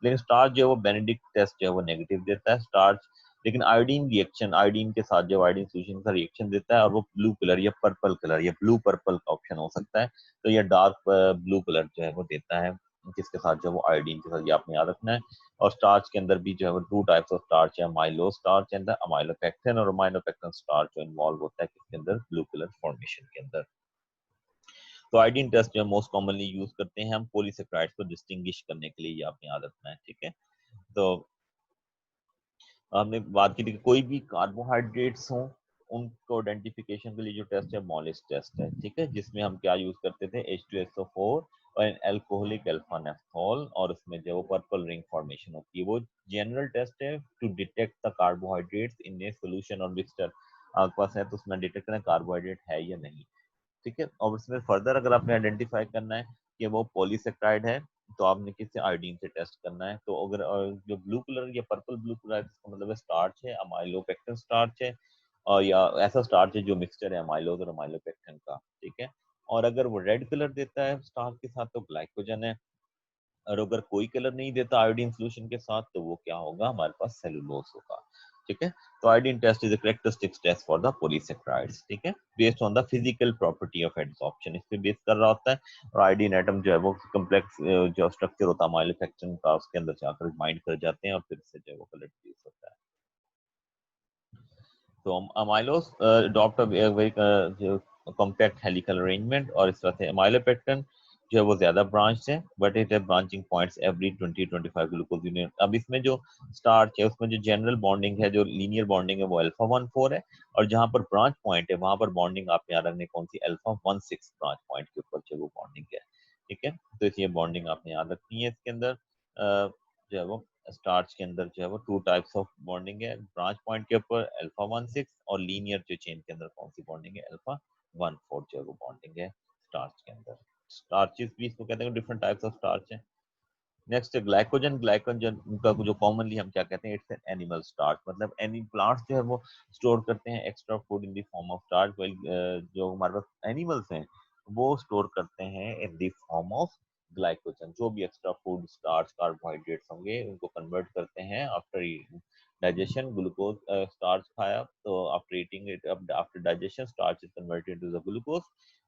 लेकिन स्टार्च जो है वो बेनेडिक्ट टेस्ट जो है वो नेगेटिव देता है स्टार्च। लेकिन आयोडीन रिएक्शन, आयोडीन के साथ जो आयोडीन सोल्यूशन का रिएक्शन देता है और वो ब्लू कलर या पर्पल कलर या ब्लू पर्पल का ऑप्शन हो सकता है, तो ये डार्क ब्लू कलर जो है वो देता है किसके साथ, जो वो आयोडीन के साथ, ये आपने याद रखना है। और स्टार्च के अंदर भी जो है वो टू टाइप्स ऑफ स्टार्च है, अमाइलो स्टार्च एंड अमाइलोपेक्टिन, और अमाइलोपेक्टिन स्टार्च जो इन्वॉल्व होता है किसके अंदर, ब्लू कलर फॉर्मेशन के अंदर। तो आयोडीन टेस्ट जो मोस्ट कॉमनली यूज करते हैं हम पॉलीसेक्राइड्स को डिस्टिंग्विश करने के लिए, ये आपने याद रखना है, ठीक है। तो हमने बात की थी कि कोई भी कार्बोहाइड्रेट्स हों उनको आइडेंटिफिकेशन के लिए जो टेस्ट है मॉलिस टेस्ट है, ठीक है, जिसमें हम क्या यूज करते थे, H2SO4 और अल्कोहलिक अल्फा नेफ्थॉल, और उसमें जो वो पर्पल रिंग फॉर्मेशन होती है, वो जनरल टेस्ट है to detect the carbohydrates in a solution और मिक्सचर। आपके पास है तो उसमें डिटेक्ट करना कार्बोहाइड्रेट है या नहीं, ठीक है। और उसमें फर्दर अगर आपने आइडेंटिफाई करना है कि वो पॉलीसेक्राइड है, तो आपने किससे, आयोडीन से टेस्ट करना है। तो अगर जो ब्लू कलर या पर्पल ब्लू कलर है, इसका मतलब है स्टार्च है, अमाइलोपेक्टिन स्टार्च है, और या ऐसा स्टार्च है जो मिक्सचर है अमाइलोज और अमाइलोपेक्टिन का, ठीक है। और अगर वो रेड कलर देता है स्टार्च के साथ तो ग्लाइकोजन है, और अगर कोई कलर नहीं देता आयोडीन सोल्यूशन के साथ तो वो क्या होगा, हमारे पास सेलुलोज होगा, ठीक है। तो iodine test is a characteristics test for the polysaccharides, ठीक है, based on the physical property of adsorption, इस पे बेस कर रहा होता है। और आयोडीन एटम जो है वो कॉम्प्लेक्स जो स्ट्रक्चर होता है माइलोफेक्टिन का, उसके अंदर जाकर बाइंड कर जाते हैं और फिर से जो है वो कलर प्रोड्यूस होता है। तो अमाइलोज अडॉप्ट अ वेरी जो कॉम्पैक्ट हेलिकल अरेंजमेंट, और इस तरह से अमाइलोपेक्टिन जो है वो ज्यादा ब्रांच है, बट इट है branching points every 20-25 glucose unit. अब इसमें जो स्टार्च है उसमें जो जनरल बॉन्डिंग है, जो लीनियर बॉन्डिंग है वो अल्फा 1,4 है, और जहां पर ब्रांच पॉइंट है वहां पर बॉन्डिंग आप याद रखने कौन सी, अल्फा 1,6 ब्रांच पॉइंट के ऊपर जो वो बॉन्डिंग है, ठीक है। तो इसलिए बॉन्डिंग आपने याद रखनी है इसके अंदर। जो है वो स्टार्च के अंदर जो है वो टू टाइप्स ऑफ बॉन्डिंग है, ब्रांच पॉइंट के ऊपर अल्फा 1,6, और लीनियर जो चेन के अंदर कौन सी बॉन्डिंग है, अल्फा 1,4 जो है वो बॉन्डिंग है स्टार्च के अंदर। स्टार्चेस भी इसको कहते हैं, डिफरेंट टाइप्स ऑफ स्टार्च है। नेक्स्ट ग्लाइकोजन, ग्लाइकोजन का जो कॉमनली हम क्या कहते हैं, इट्स एन एनिमल स्टार्च, मतलब एनी प्लांट्स जो है वो स्टोर करते हैं extra food in the form of starch, जो हमारे पास एनिमल्स हैं वो स्टोर करते हैं in the form of glycogen. जो भी एक्स्ट्रा फूड स्टार्च कार्बोहाइड्रेट्स होंगे उनको कन्वर्ट करते हैं आफ्टर डाइजेशन, ग्लूकोज स्टार्च खाया तो after eating it, after digestion starch is converted into the glucose,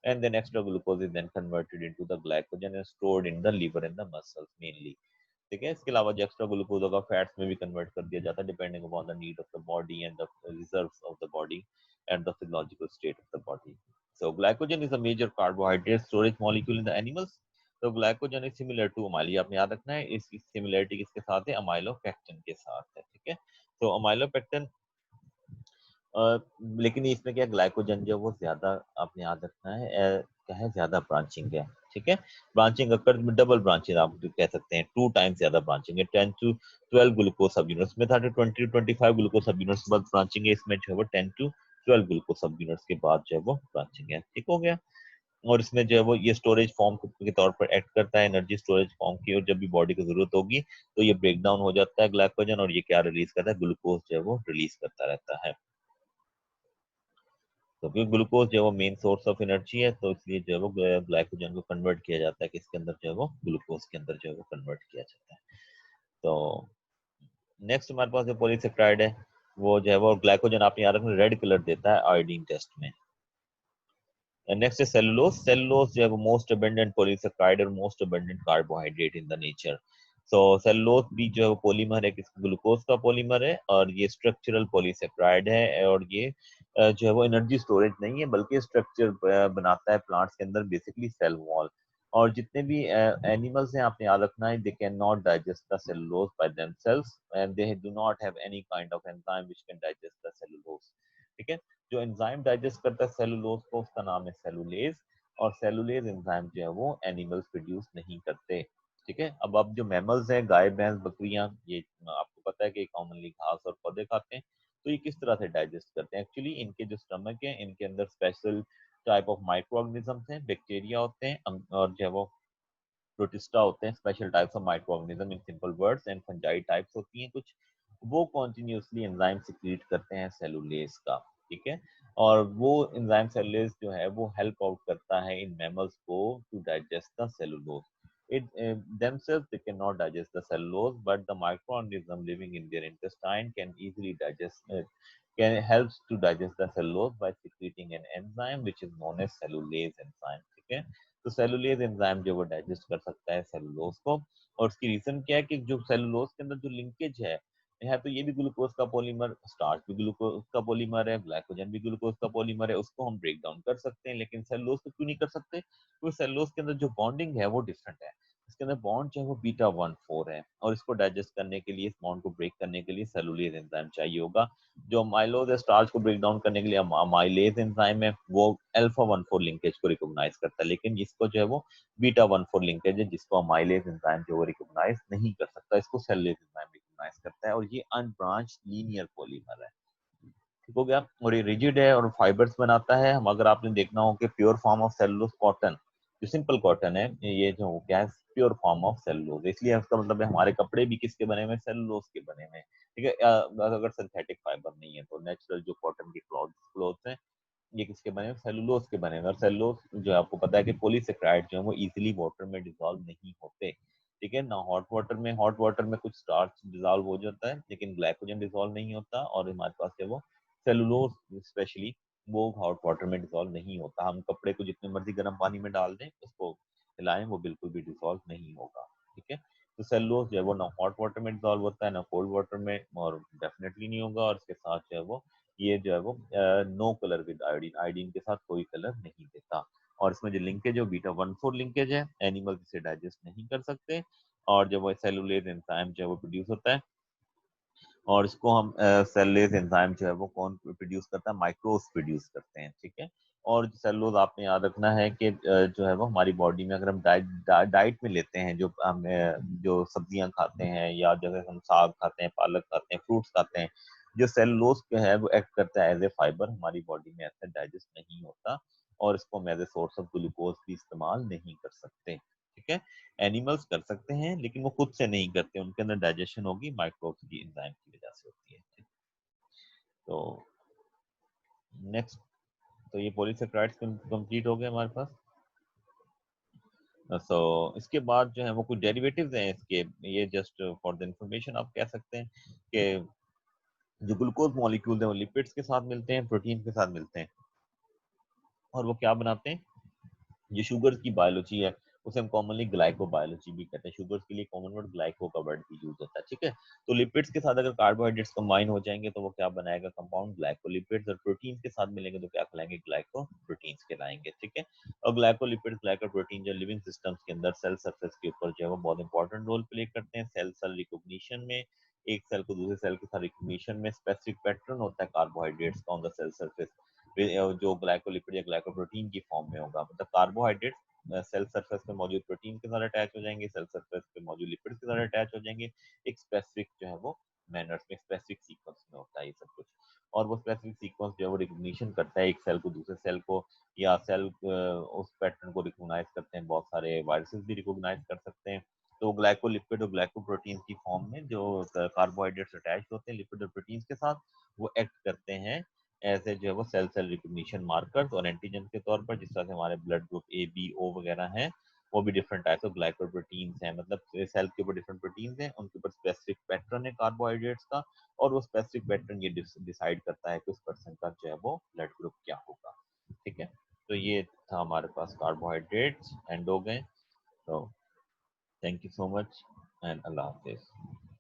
and then extra glucose is then converted into the glycogen and stored in the liver and the muscles mainly, ठीक है। इसके अलावा जो extra glucose होगा fats में भी convert कर दिया जाता है depending upon the need of the body and the reserves of the body and the physiological state of the body. So glycogen is a major carbohydrate storage molecule in the animals. तो glycogen is similar to amylo, आपने याद रखना है इसकी similarity किसके साथ है, amylopectin के साथ है, ठीक है। तो अमाइलोपेक्टिन लेकिन इसमें क्या ग्लाइकोजन जो वो ज्यादा आपने याद रखना है, क्या है, ज्यादा ब्रांचिंग है, ठीक है। ब्रांचिंग अकर में डबल ब्रांचिंग आप कह सकते हैं, 2 टाइम्स ज्यादा ब्रांचिंग है, 10 to 12 ग्लूकोज सब यूनिट्स में था, 20 to 25 ग्लूकोज सब यूनिट्स के बाद ब्रांचिंग है, इसमें जो है वो 10 to 12 ग्लूकोज सब यूनिट्स के बाद जो है वो ब्रांचिंग है, ठीक हो गया। और इसमें जो है वो ये स्टोरेज फॉर्म के तौर पर एक्ट करता है, एनर्जी स्टोरेज फॉर्म की, और जब भी बॉडी को जरूरत होगी तो ये ब्रेक डाउन हो जाता है ग्लाइकोजन, और ये क्या रिलीज करता है, ग्लूकोज जो है वो रिलीज करता रहता है। तो क्योंकि ग्लूकोज जो है वो मेन सोर्स ऑफ एनर्जी है, तो इसलिए जो है वो ग्लाइकोजन को कन्वर्ट किया जाता है किसके अंदर, जो है वो ग्लूकोज के अंदर जो है वो कन्वर्ट किया जाता है। तो नेक्स्ट हमारे पास जो पॉलीसेक्राइड है वो जो है वो ग्लाइकोजन आपने याद रखना रेड कलर देता है आयोडीन टेस्ट में। नेक्स्ट है सेलुलोज, सेलुलोज जो है वो मोस्ट अबंडेंट पॉलीसेक्राइड और most abundant carbohydrate in the nature. So cellulose भी जो है वो पॉलीमर है, किस ग्लूकोज का पॉलीमर है, और ये स्ट्रक्चरल पॉलीसेक्राइड है, और ये जो है वो एनर्जी स्टोरेज नहीं है बल्कि स्ट्रक्चर बनाता है प्लांट्स के अंदर, बेसिकली सेल वॉल। और जितने भी एनिमल्स हैं आपने याद रखना है, दे can not digest the cellulose by themselves and they do not have any kind of enzyme which can digest the cellulose, ठीक है। जो एंजाइम डाइजेस्ट करता है सेलुलोज को उसका नाम है सेलुलेज, और सेलुलेज एंजाइम जो है वो एनिमल्स प्रोड्यूस नहीं करते, ठीक है। अब जो मैमल्स हैं, गाय भैंस बकरियां, ये आपको पता है कि कॉमनली घास और पौधे खाते हैं, तो ये किस तरह से डाइजेस्ट करते हैं, एक्चुअली इनके जो स्टमक है इनके अंदर special type of micro organisms हैं, बैक्टीरिया होते हैं, और जो है वो प्रोटिस्टा होते हैं, special types of micro organism in simple words, and fungi types होती हैं कुछ, वो कॉन्टिन्यूसली एंजाइम सिक्रीट करते हैं सेलुलेज का, ठीक है। और वो एंजाइम सेलुलेज जो है वो हेल्प आउट करता है इन मैमल्स को to digest the cellulose. themselves they cannot digest the cellulose, but the microorganism living in their intestine can easily digest can helps to digest the cellulose by secreting an enzyme which is known as cellulase enzyme, ठीक है। तो cellulase enzyme जो वो digest कर सकता है cellulose को, और उसकी रीजन क्या है कि जो सेलुलोज के अंदर जो लिंकेज है तो ये भी ग्लूकोज का पॉलीमर, स्टार्च भी ग्लूकोज का पॉलीमर है, ग्लाइकोजन भी ग्लूकोज का पॉलीमर है, उसको हम ब्रेक डाउन कर सकते हैं, लेकिन सेलुलोज को क्यों नहीं कर सकते? क्योंकि सेलुलोज के अंदर जो बॉन्डिंग है वो डिफरेंट है। इसके अंदर बॉन्ड जो है वो बीटा 1,4 है, और इसको डाइजेस्ट करने के लिए, इस बॉन्ड को ब्रेक करने के लिए सेलुलेज एंजाइम चाहिए होगा। जो माइलोज है स्टार्च को ब्रेक डाउन करने के लिए माइलेज एंजाइम है, वो अल्फा 1,4 लिंकेज को रिकॉग्नाइज करता है, लेकिन जिसको जो है वो बीटा 1,4 लिंकेज है, जिसको माइलेज एंजाइम जो वो रिकॉग्नाइज नहीं कर सकता, इसको सेलुलेज एंजाइम रिकॉग्नाइज करता है, और ये अनब्रांच्ड लीनियर पॉलीमर है। ठीक हो गया। और ये रिजिड है और फाइबर्स बनाता है। हम अगर आपने देखना हो कि pure form of cellulose cotton, जो सिंपल कॉटन है, ये जो क्या है प्योर फॉर्म ऑफ सेलुलोज, इसलिए इसका मतलब है हमारे कपड़े भी किसके बने हुए, सेलुलोज के बने हुए हैं, ठीक है। अगर सिंथेटिक फाइबर नहीं है तो नेचुरल जो कॉटन के क्लॉथ हैं ये किसके बने हुए, सेलुलोज के बने हुए, और सेलुलोज जो आपको पता है कि पॉलीसेकेराइड जो है वो इजीली वाटर में डिसॉल्व नहीं होते, ठीक है ना। हॉट वाटर में कुछ स्टार्च डिसॉल्व हो जाता है, लेकिन ग्लाइकोजन डिसॉल्व नहीं होता, और हमारे पास है वो सेलुलोज स्पेशली, वो हॉट वाटर में डिसॉल्व नहीं होता। हम कपड़े को जितने मर्जी गर्म पानी में डाल दें, उसको हिलाएं, वो बिल्कुल भी डिसॉल्व नहीं होगा, ठीक है। तो सेलुलोज जो है वो ना हॉट वाटर में डिसॉल्व होता है ना कोल्ड वाटर में, और डेफिनेटली नहीं होगा। और इसके साथ जो है वो ये जो है वो no colour with iodine, iodine के साथ कोई कलर नहीं देता। और इसमें जो लिंकेज है बीटा 1,4 लिंकेज है, एनिमल इसे डाइजेस्ट नहीं कर सकते, और जब वो सेलुलेज एंजाइम जो है वो प्रोड्यूस होता है, और इसको हम सेलुलेज एंजाइम जो है वो कौन प्रोड्यूस करता है, माइक्रोज प्रोड्यूस करते हैं, ठीक है। और सेलुलोज आपने याद रखना है कि जो है वो हमारी बॉडी में अगर हम डाइट में लेते हैं, जो हम जो सब्जियां खाते हैं, या जैसे हम साग खाते हैं, पालक खाते हैं, फ्रूट्स खाते हैं, जो सेलुलोज जो है वो एक्ट करता है एज ए फाइबर, हमारी बॉडी में ऐसे डाइजेस्ट नहीं होता, और इसको हम as a source of glucose भी इस्तेमाल नहीं कर सकते, ठीक है। एनिमल्स कर सकते हैं, लेकिन वो खुद से नहीं करते, उनके अंदर डाइजेशन होगी माइक्रोब्स की एंजाइम की वजह से होती है। तो नेक्स्ट, तो ये पॉलीसेकेराइड्स कंप्लीट हो गए हमारे पास। सो इसके बाद जो है वो कुछ डेरिवेटिव्स हैं इसके, ये जस्ट फॉर द इंफॉर्मेशन आप कह सकते हैं कि जो ग्लूकोज मॉलिक्यूल है वो लिपिड्स के साथ मिलते हैं, प्रोटीन के साथ मिलते हैं, और वो क्या बनाते हैं, ये शुगर की बायोलॉजी है, उसे हम कॉमनली ग्लाइको बायोलॉजी भी कहते हैं। शुगर्स के लिए कॉमन वर्ड ग्लाइको का वर्ड भी यूज होता है, ठीक है। तो लिपिड्स के साथ अगर कार्बोहाइड्रेट्स कंबाइन हो जाएंगे तो वो क्या बनाएगा, कंपाउंड ग्लाइकोलिपिड्स, और प्रोटीन के साथ मिलेंगे तो क्या कहलाएंगे, ग्लाइको प्रोटीन्स कहलाएंगे, ठीक है। और ग्लाइकोलिपिड्स ग्लाइकोप्रोटीन जो लिविंग सिस्टम्स के अंदर सेल सरफेस के ऊपर जो है वो बहुत इंपॉर्टेंट रोल प्ले करते हैं, सेल सेल रिकॉग्निशन में, एक सेल को दूसरे सेल के साथ रिकॉग्निशन में स्पेसिफिक पैटर्न होता है कार्बोहाइड्रेट्स का ऑन द सेल सरफेस, जो ग्लाइकोलिपिड या ग्लाइकोप्रोटीन की फॉर्म में होगा, मतलब कार्बोहाइड्रेट सेल सरफेस पे मौजूद प्रोटीन के साथ अटैच हो जाएंगे, सेल सरफेस पे मौजूद लिपिड्स के साथ अटैच हो जाएंगे, एक स्पेसिफिक जो है वो मैनर्स में, स्पेसिफिक सीक्वेंस में होता है ये सब कुछ। और वो स्पेसिफिक सीक्वेंस जो है वो रिकॉग्निशन करता है एक सेल को दूसरे सेल को, या सेल उस पैटर्न को रिकॉग्नाइज करते हैं, बहुत सारे वायरसेस भी रिकॉग्नाइज कर सकते हैं। तो ग्लाइकोलिपिड और ग्लाइकोप्रोटीन की फॉर्म में जो कार्बोहाइड्रेट्स अटैच होते हैं लिपिड और प्रोटीन के साथ, वो एक्ट करते हैं ऐसे जो है वो सेल सेल रिकॉग्निशन मार्कर्स और एंटीजन के तौर पर, जिस तरह से हमारे blood group A B O वगैरह हैं, वो भी डिफरेंट टाइप्स ऑफ ग्लाइकोप्रोटीन्स हैं, मतलब सेल के ऊपर डिफरेंट प्रोटीन्स हैं, उनके ऊपर स्पेसिफिक पैटर्न है कार्बोहाइड्रेट्स का, और वो स्पेसिफिक पैटर्न ये डिसाइड करता है कि उस पर्सन का जो है वो ब्लड ग्रुप क्या होगा, ठीक है। तो ये था हमारे पास कार्बोहाइड्रेट्स एंड हो गए। तो thank you so much and Allah Hafiz.